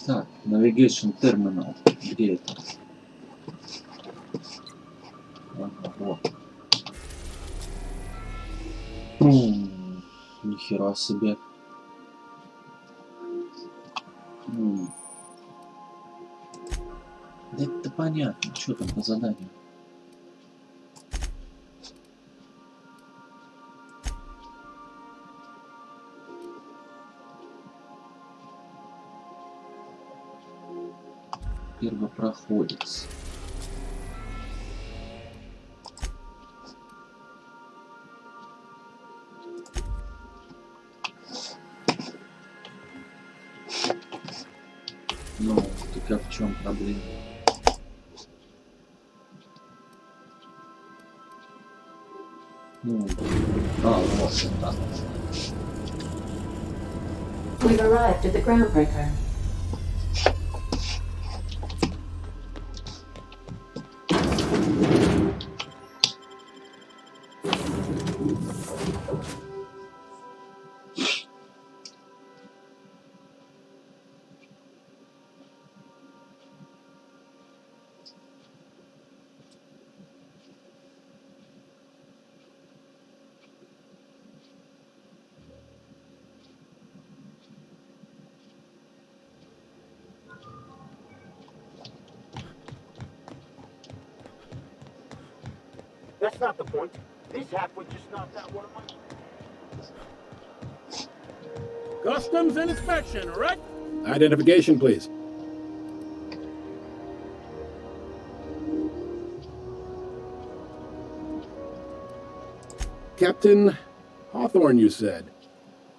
Так, Navigation Terminal. Где это? Ага, вот. Нихера себе. Да это понятно, что там по заданию. Первопроходец. Ну, так а в чем проблема? Ну, вот так. We've arrived at the Groundbreaker. That's not the point. This halfway just knocked out one of my... Customs and inspection, all right? Identification, please. Captain Hawthorne, you said.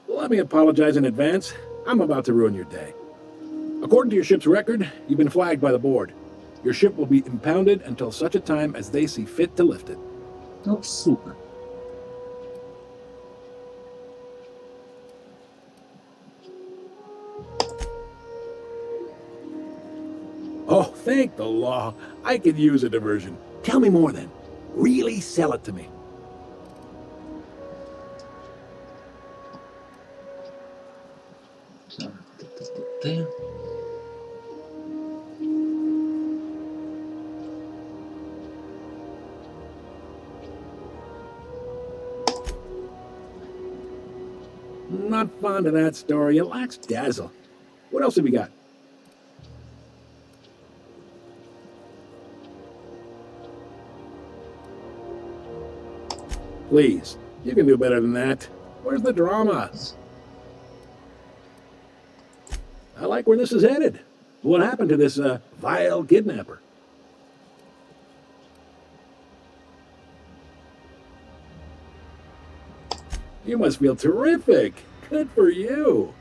Let me apologize in advance. I'm about to ruin your day. According to your ship's record, you've been flagged by the board. Your ship will be impounded until such a time as they see fit to lift it. Ну, сука. Oh, thank the law. I could use a diversion. Tell me more then. Really sell it to me. Not fond of that story. It lacks dazzle. What else have you got? Please, you can do better than that. Where's the drama? I like where this is headed. What happened to this, vile kidnapper? You must feel terrific. Good for you.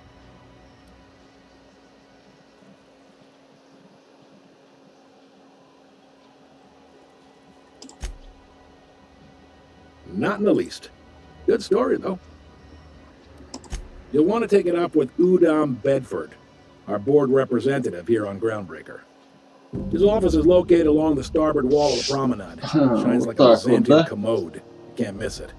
Not in the least. Good story, though. You'll want to take it up with Udom Bedford, our board representative here on Groundbreaker. His office is located along the starboard wall of the promenade. Shines like a Byzantine commode. You can't miss it.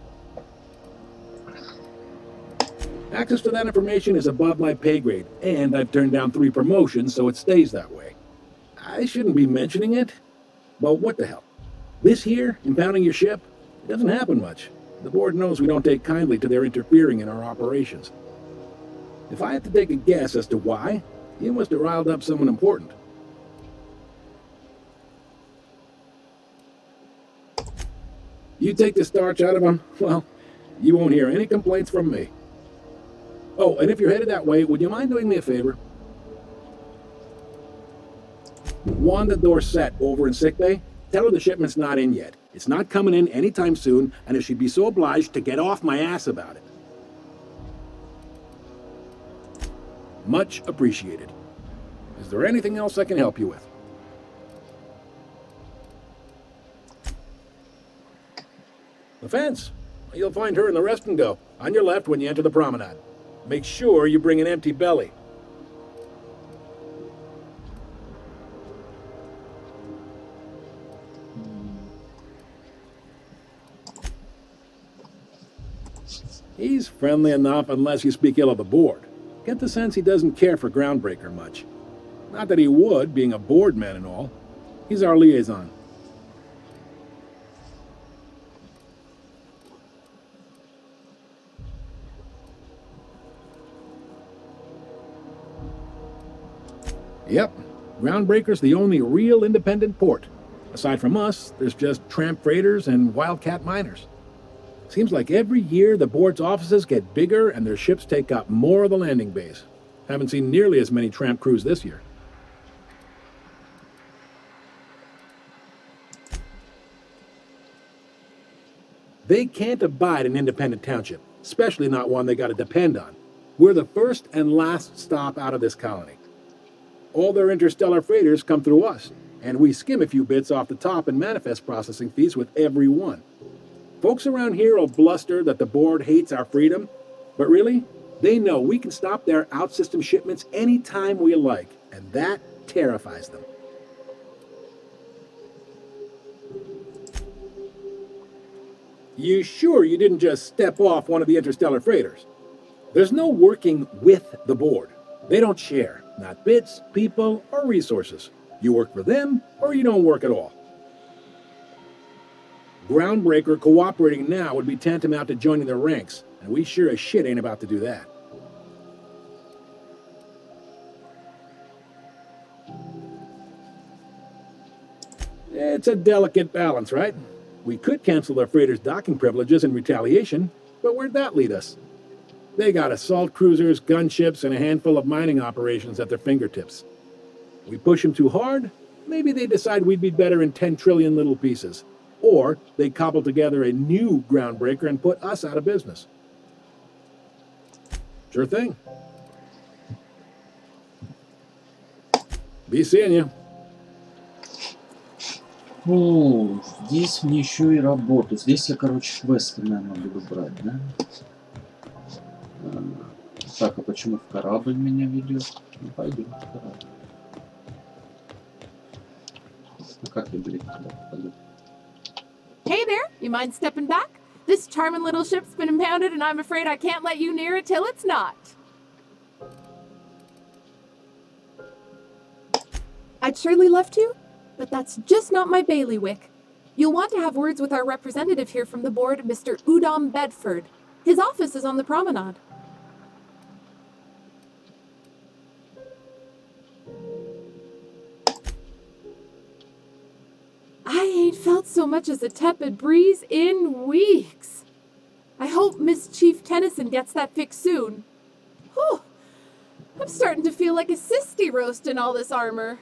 Access to that information is above my pay grade, and I've turned down 3 promotions, so it stays that way. I shouldn't be mentioning it, but what the hell? This here, impounding your ship, it doesn't happen much. The board knows we don't take kindly to their interfering in our operations. If I had to take a guess as to why, you must have riled up someone important. You take the starch out of them, well, you won't hear any complaints from me. Oh, and if you're headed that way, would you mind doing me a favor? Wanda Dorset over in sickbay, tell her the shipment's not in yet. It's not coming in anytime soon, and if she'd be so obliged to get off my ass about it. Much appreciated. Is there anything else I can help you with? The fence. You'll find her in the rest and go, on your left when you enter the promenade. Make sure you bring an empty belly. He's friendly enough unless you speak ill of the board. Get the sense he doesn't care for Groundbreaker much. Not that he would, being a board man and all. He's our liaison. Yep, Groundbreaker's the only real independent port. Aside from us, there's just tramp freighters and wildcat miners. Seems like every year the board's offices get bigger and their ships take up more of the landing base. Haven't seen nearly as many tramp crews this year. They can't abide an independent township, especially not one they gotta depend on. We're the first and last stop out of this colony. All their interstellar freighters come through us, and we skim a few bits off the top in manifest processing fees with every one. Folks around here will bluster that the board hates our freedom, but really, they know we can stop their out-system shipments anytime we like, and that terrifies them. You sure you didn't just step off one of the interstellar freighters? There's no working with the board. They don't share, not bits, people, or resources. You work for them, or you don't work at all. Groundbreaker cooperating now would be tantamount to joining their ranks, and we sure as shit ain't about to do that. It's a delicate balance, right? We could cancel their freighters' docking privileges in retaliation, but where'd that lead us? They got assault cruisers, gunships, and a handful of mining operations at their fingertips. We push them too hard, maybe they decide we'd be better in 10 trillion little pieces. Or they cobble together a new Groundbreaker and put us out of business. Sure thing. Be seeing you. О, здесь мне еще и работу. Здесь я, короче, квесты, наверное, буду брать, да? Так, а почему в корабль меня ведет? Ну, пойдем в корабль. Ну, как я, блин, туда попаду? Hey there, you mind stepping back? This charming little ship's been impounded and I'm afraid I can't let you near it till it's not. I'd surely love to, but that's just not my bailiwick. You'll want to have words with our representative here from the board, Mr. Udom Bedford. His office is on the promenade. I ain't felt so much as a tepid breeze in weeks. I hope Miss Chief Tennyson gets that fixed soon. Whew. I'm starting to feel like a sisty roast in all this armor.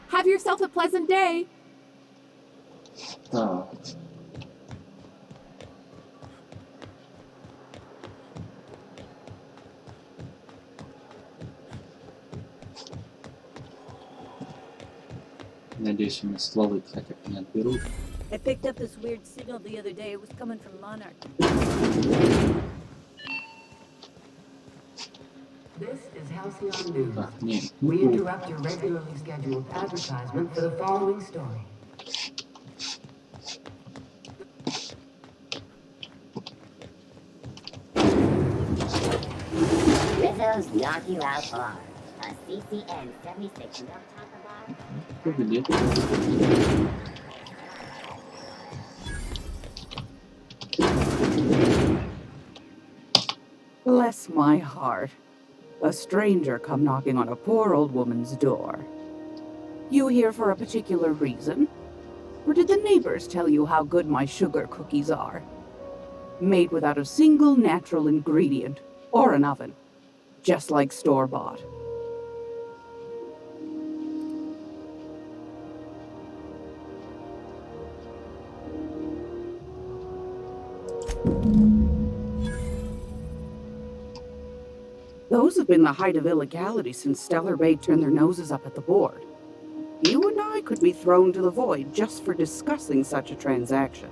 Have yourself a pleasant day. Так. Надеюсь, у меня стволы хотя бы не отберут. I picked up this weird signal the other day. It was coming from Monarch. This is Halcyon News. Так, не. We interrupt your regularly scheduled advertisement for the following story. Rizzo's Knock You Out Bar. A CCN 76 milk chocolate bar. Bless my heart. A stranger come knocking on a poor old woman's door. You here for a particular reason? Or did the neighbors tell you how good my sugar cookies are? Made without a single natural ingredient, or an oven. Just like store-bought. Those have been the height of illegality since Stellar Bay turned their noses up at the board. You and I could be thrown to the void just for discussing such a transaction.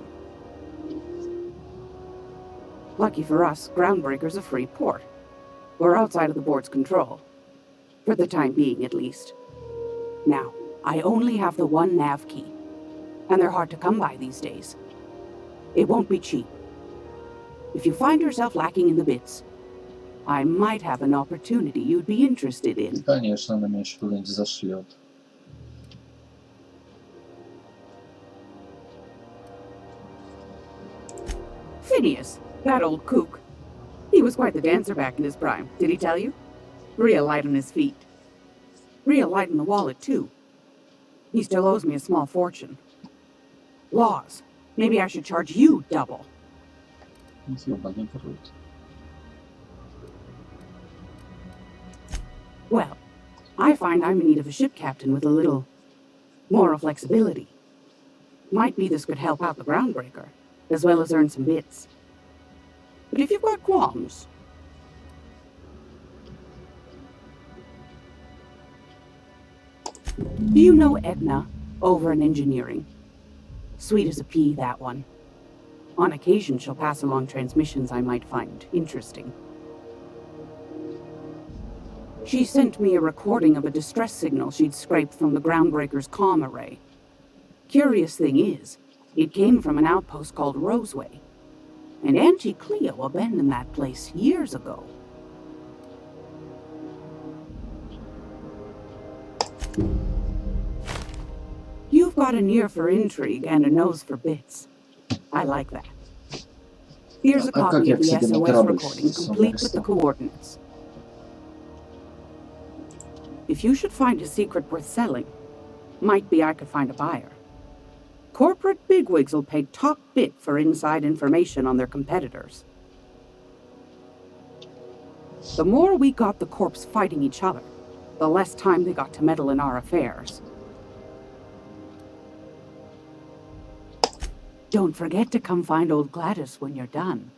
Lucky for us, Groundbreaker's a free port. We're outside of the board's control. For the time being, at least. Now, I only have the one nav key. And they're hard to come by these days. It won't be cheap. If you find yourself lacking in the bits, I might have an opportunity you'd be interested in. Конечно, она меня еще куда-нибудь зашлет. Phineas, that old kook. He was quite the dancer back in his prime, did he tell you? Real light on his feet. Real light on the wallet, too. He still owes me a small fortune. Laws. Maybe I should charge you double. Well, I find I'm in need of a ship captain with a little moral flexibility. Might be this could help out the Groundbreaker, as well as earn some bits. But if you've got qualms... Do you know Edna, over in engineering? Sweet as a pea, that one. On occasion, she'll pass along transmissions I might find interesting. She sent me a recording of a distress signal she'd scraped from the Groundbreaker's comm array. Curious thing is, it came from an outpost called Roseway. And Auntie Cleo abandoned that place years ago. You've got an ear for intrigue and a nose for bits. I like that. Here's a copy of the SOS recording, complete with the coordinates. If you should find a secret worth selling, might be I could find a buyer. Corporate bigwigs will pay top bit for inside information on their competitors. The more we got the corps fighting each other, the less time they got to meddle in our affairs. Don't forget to come find old Gladys when you're done.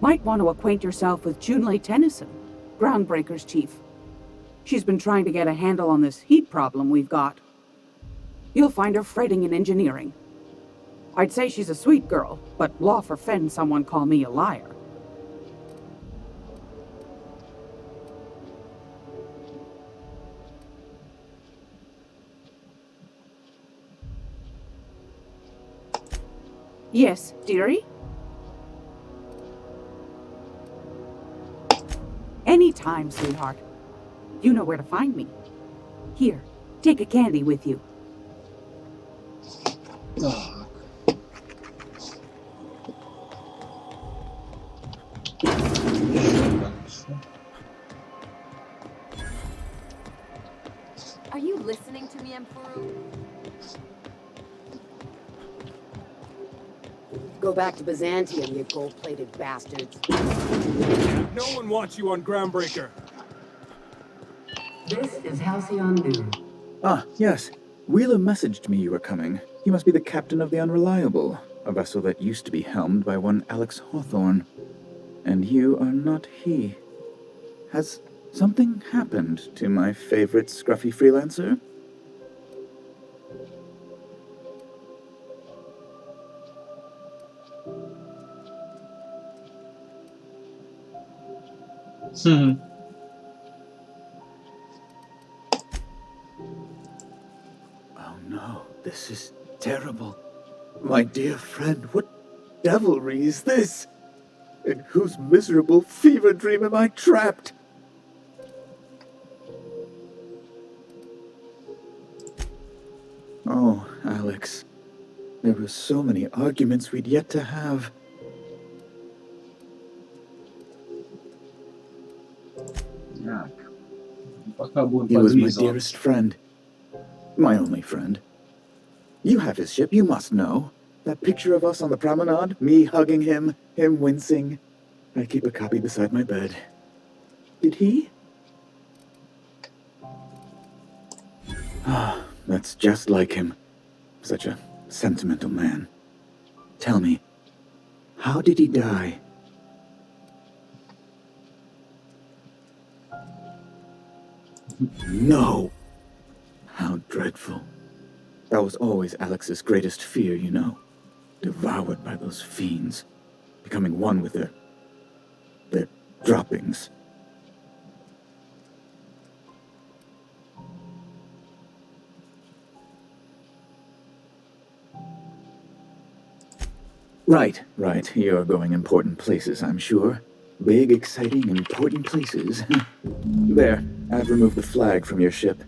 Might want to acquaint yourself with Junlei Tennyson, Groundbreaker's chief. She's been trying to get a handle on this heat problem we've got. You'll find her fretting in engineering. I'd say she's a sweet girl, but law forfend someone call me a liar. Yes, dearie? Anytime, sweetheart. You know where to find me. Here, take a candy with you. Are you listening to me, Emperor? Go back to Byzantium, you gold-plated bastards. No one wants you on Groundbreaker. This is Halcyon Noon. Ah, yes. Wheeler messaged me you were coming. He must be the captain of the Unreliable, a vessel that used to be helmed by one Alex Hawthorne. And you are not he. Has something happened to my favorite scruffy freelancer? Oh no, this is terrible. My dear friend, what devilry is this? In whose miserable fever dream am I trapped? Oh, Alex. There were so many arguments we'd yet to have. He was my dearest friend. My only friend. You have his ship, you must know. That picture of us on the promenade, me hugging him, him wincing. I keep a copy beside my bed. Did he? Ah, that's just like him. Such a sentimental man. Tell me, how did he die? No! How dreadful. That was always Alex's greatest fear, you know. Devoured by those fiends. Becoming one with their droppings. Right. You're going important places, I'm sure. Big, exciting, important places. There, I've removed the flag from your ship.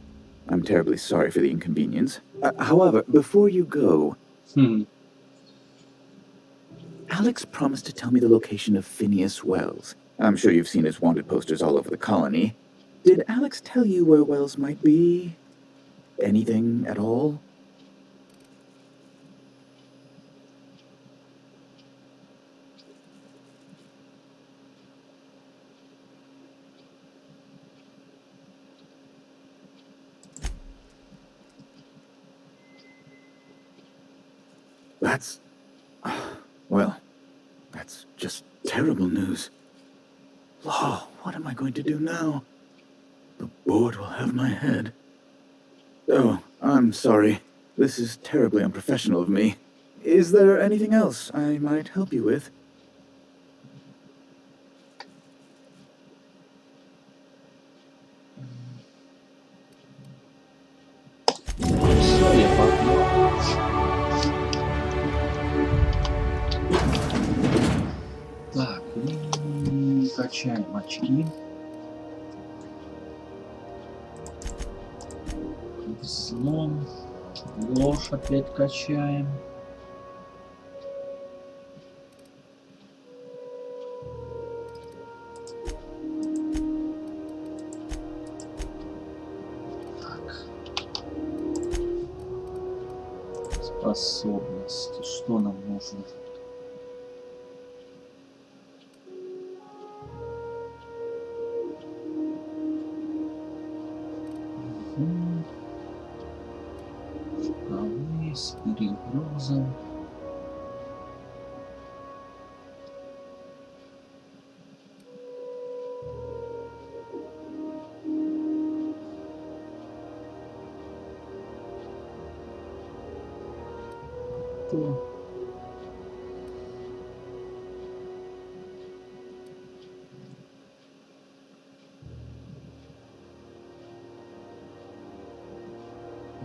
I'm terribly sorry for the inconvenience. However, before you go... Alex promised to tell me the location of Phineas Wells. I'm sure you've seen his wanted posters all over the colony. Did Alex tell you where Wells might be? Anything at all? That's... well, that's just terrible news. Law, what am I going to do now? The board will have my head. Oh, I'm sorry. This is terribly unprofessional of me. Is there anything else I might help you with? Так, и качаем очки. Взлом. Ложь опять качаем. Так. Способности. Что нам нужно? С перегрузом.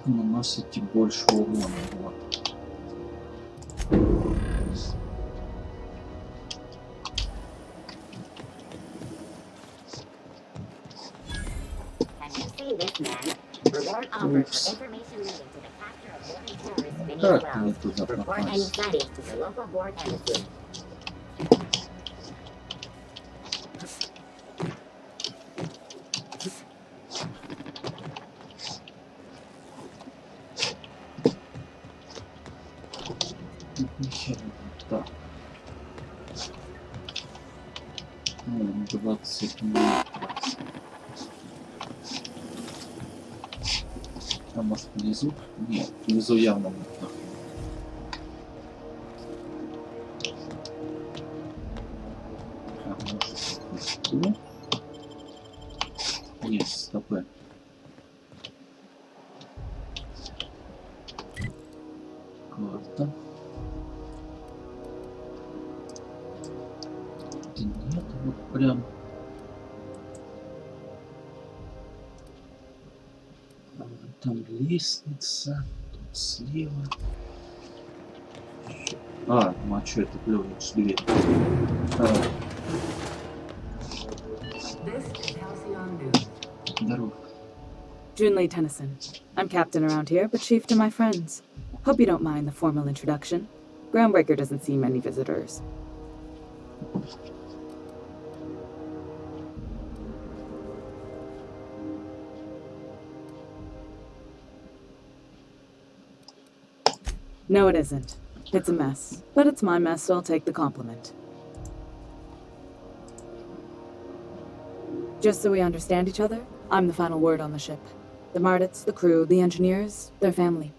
Наносите больше урона. Вот. Упс. Как мне туда попасть? Так. 20 минут. А может внизу? Нет, внизу явно нет. А может тут? Нет, стопы. Карта. Да нет, вот прям. Там лестница, тут слева. А, ну а что это плюнешь дверь? Здорово. Junlei Tennyson. I'm captain around here, but chief to my friends. Hope you don't mind the formal introduction. Groundbreaker doesn't see many visitors. No, it isn't. It's a mess. But it's my mess, so I'll take the compliment. Just so we understand each other, I'm the final word on the ship. The Mardits, the crew, the engineers, their family.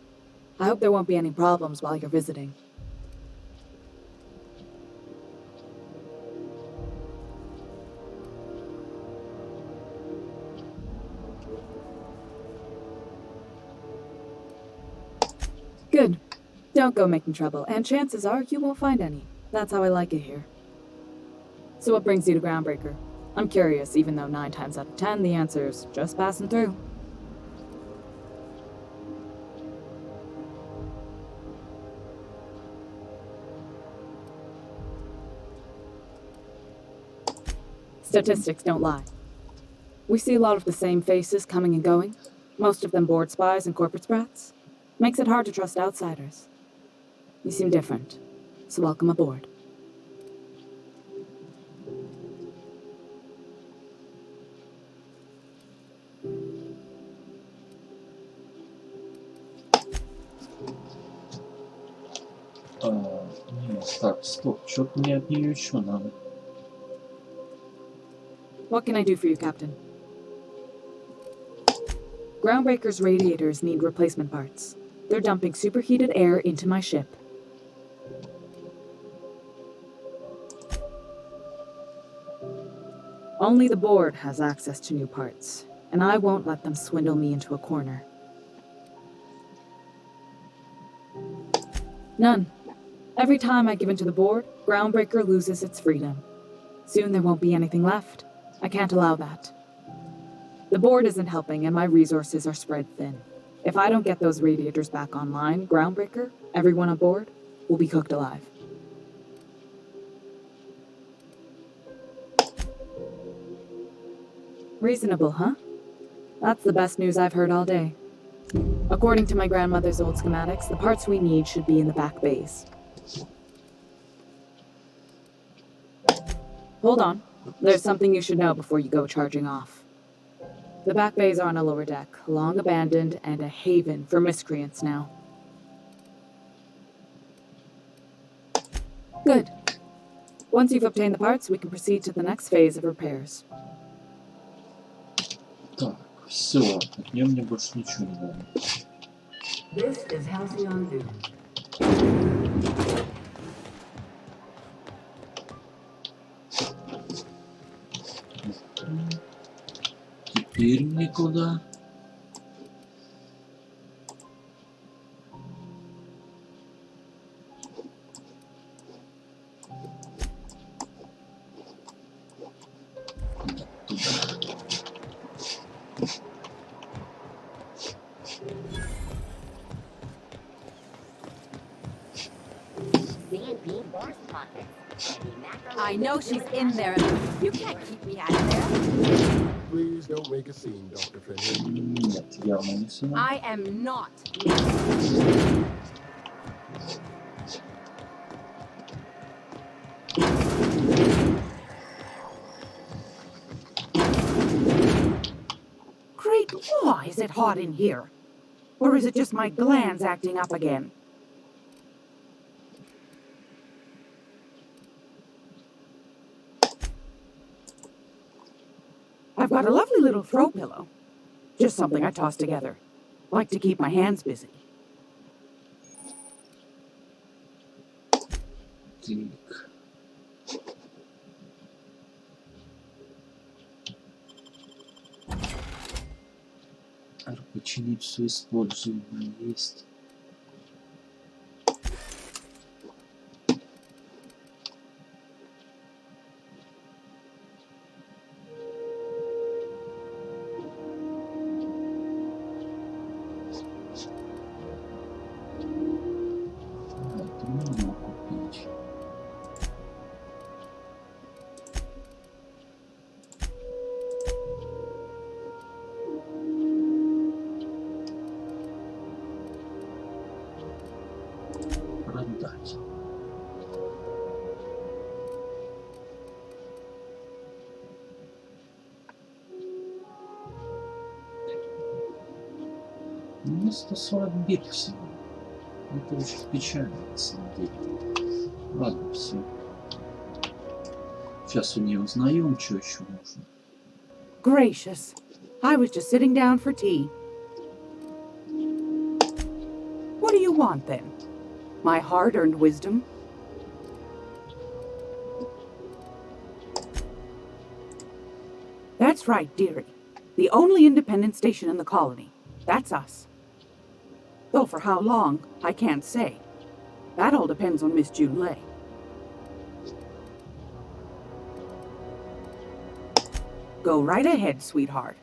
I hope there won't be any problems while you're visiting. Good. Don't go making trouble, and chances are you won't find any. That's how I like it here. So what brings you to Groundbreaker? I'm curious, even though 9 times out of 10 the answer's just passing through. Statistics don't lie. We see a lot of the same faces coming and going, most of them board spies and corporate sprats. Makes it hard to trust outsiders. You seem different, so welcome aboard. Нет, так, стоп, что-то мне от нее еще надо. What can I do for you, Captain? Groundbreaker's radiators need replacement parts. They're dumping superheated air into my ship. Only the board has access to new parts, and I won't let them swindle me into a corner. None. Every time I give in to the board, Groundbreaker loses its freedom. Soon there won't be anything left. I can't allow that. The board isn't helping, and my resources are spread thin. If I don't get those radiators back online, Groundbreaker, everyone aboard, will be cooked alive. Reasonable, huh? That's the best news I've heard all day. According to my grandmother's old schematics, the parts we need should be in the back bays. Hold on. There's something you should know before you go charging off. The back bays are on a lower deck, long abandoned and a haven for miscreants now. Good. Once you've obtained the parts, we can proceed to the next phase of repairs. Так, все, от нее мне больше ничего не надо. This is Halcyon Doom. Теперь мне куда? I know she's in there. You can't keep me out of there. Please don't make a scene, Dr. Finley. Нет, явно не сюда. I am not. Great law, is it hot in here? Or is it just my glands acting up again? I've got a lovely little throw pillow. Just something I toss together. Like to keep my hands busy. Так. Починить все используемое есть. Это можно купить. Продать. Ну, 140 бит всего. Это очень печально, на самом деле. Ладно, все. Сейчас у нее узнаем, что еще нужно. Gracious. I was just sitting down for tea. What do you want, then? My hard-earned wisdom? That's right, dearie. The only independent station in the colony. That's us. Though for how long, I can't say. That all depends on Miss June Lay. Go right ahead, sweetheart.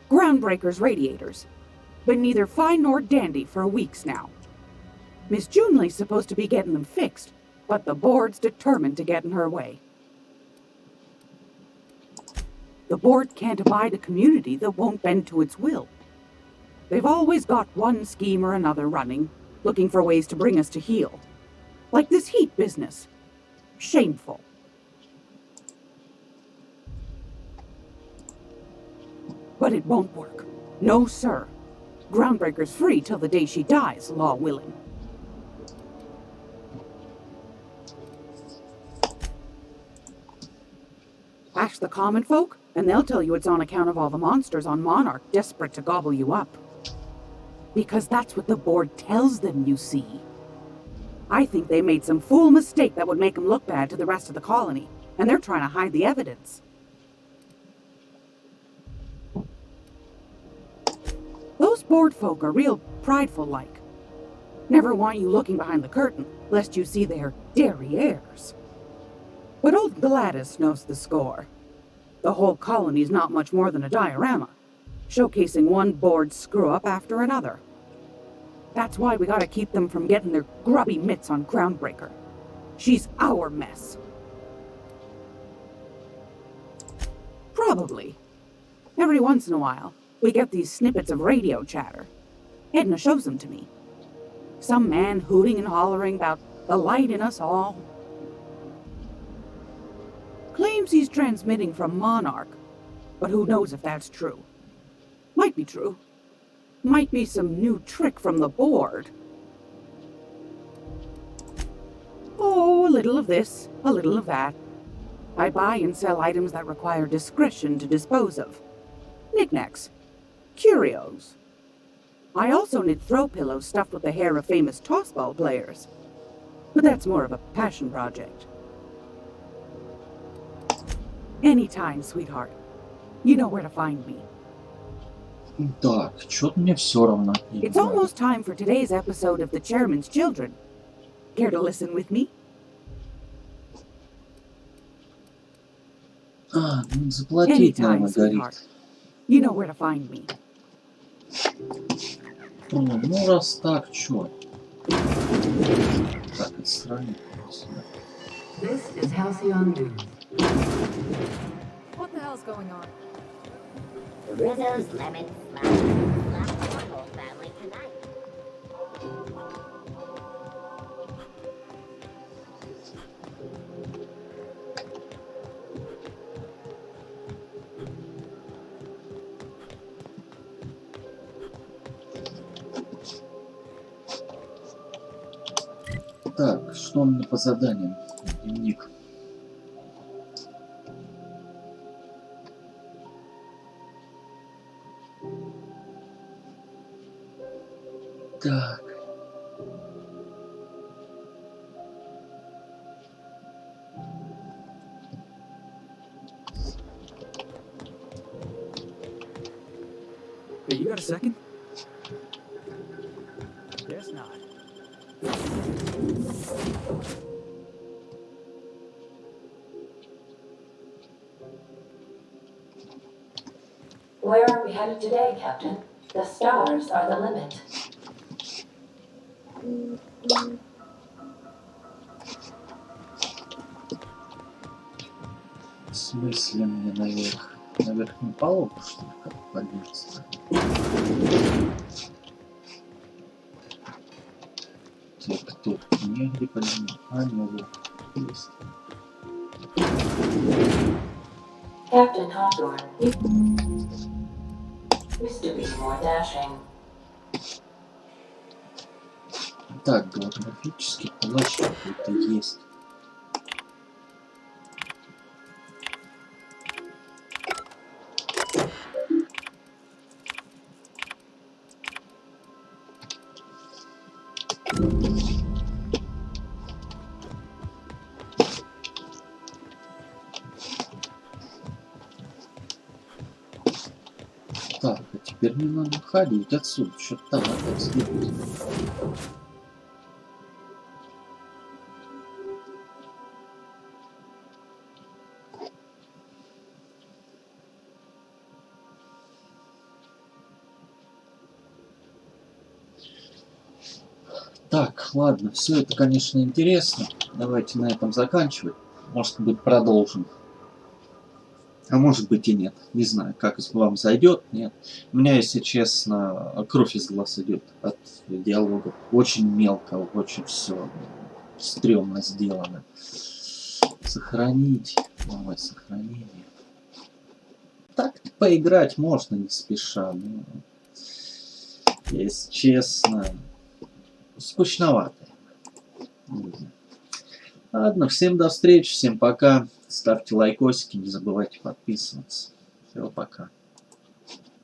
Groundbreaker's radiators. Been neither fine nor dandy for weeks now. Miss Junelay's supposed to be getting them fixed, but the board's determined to get in her way. The board can't abide a community that won't bend to its will. They've always got one scheme or another running, looking for ways to bring us to heel. Like this heat business. Shameful. But it won't work. No, sir. Groundbreaker's free till the day she dies, law willing. Ask the common folk, and they'll tell you it's on account of all the monsters on Monarch desperate to gobble you up. Because that's what the board tells them, you see. I think they made some fool mistake that would make them look bad to the rest of the colony, and they're trying to hide the evidence. Those board folk are real prideful-like. Never want you looking behind the curtain, lest you see their derrieres. But old Gladys knows the score. The whole colony's not much more than a diorama, showcasing one board screw-up after another. That's why we gotta keep them from getting their grubby mitts on Groundbreaker. She's our mess. Probably. Every once in a while, we get these snippets of radio chatter. Edna shows them to me. Some man hooting and hollering about the light in us all. Claims he's transmitting from Monarch, but who knows if that's true. Might be true. Might be some new trick from the board. Oh, a little of this, a little of that. I buy and sell items that require discretion to dispose of. Knickknacks. Curios. I also knit throw pillows stuffed with the hair of famous tossball players. But that's more of a passion project. Anytime, sweetheart. You know where to find me. Так, что-то мне все равно. It's almost time for today's episode of The Chairman's Children. Care to listen with me? А, ну заплатить надо, говорит. You know where to find me. Ну раз так, чё? Так, отстранить. This is Halcyon News. What the hell's going on? Rizzo's lemon slapped the whole family tonight. Так, что у меня по заданиям? Дневник. Так. Hey, you got a second? Guess not. Where are we headed today, Captain? The stars are the limit. В смысле мне наверх? Наверх не палубу, что ли, как подняться? Так, тут негде поднимать. А, не вот. Есть. Captain Hawthorne, you used to be more dashing. Так, голографический плащ какой-то есть. Так, а теперь мне надо уходить отсюда. Что-то там опять сделать. Так, ладно, все это, конечно, интересно. Давайте на этом заканчивать. Может быть, продолжим. А может быть и нет. Не знаю, как вам зайдет, нет. У меня, если честно, кровь из глаз идет от диалогов. Очень мелко, очень все стрёмно сделано. Сохранить. Давай, сохранение. Так поиграть можно не спеша. Но, если честно, скучновато. Ладно, всем до встречи, всем пока. Ставьте лайкосики, не забывайте подписываться. Все, пока.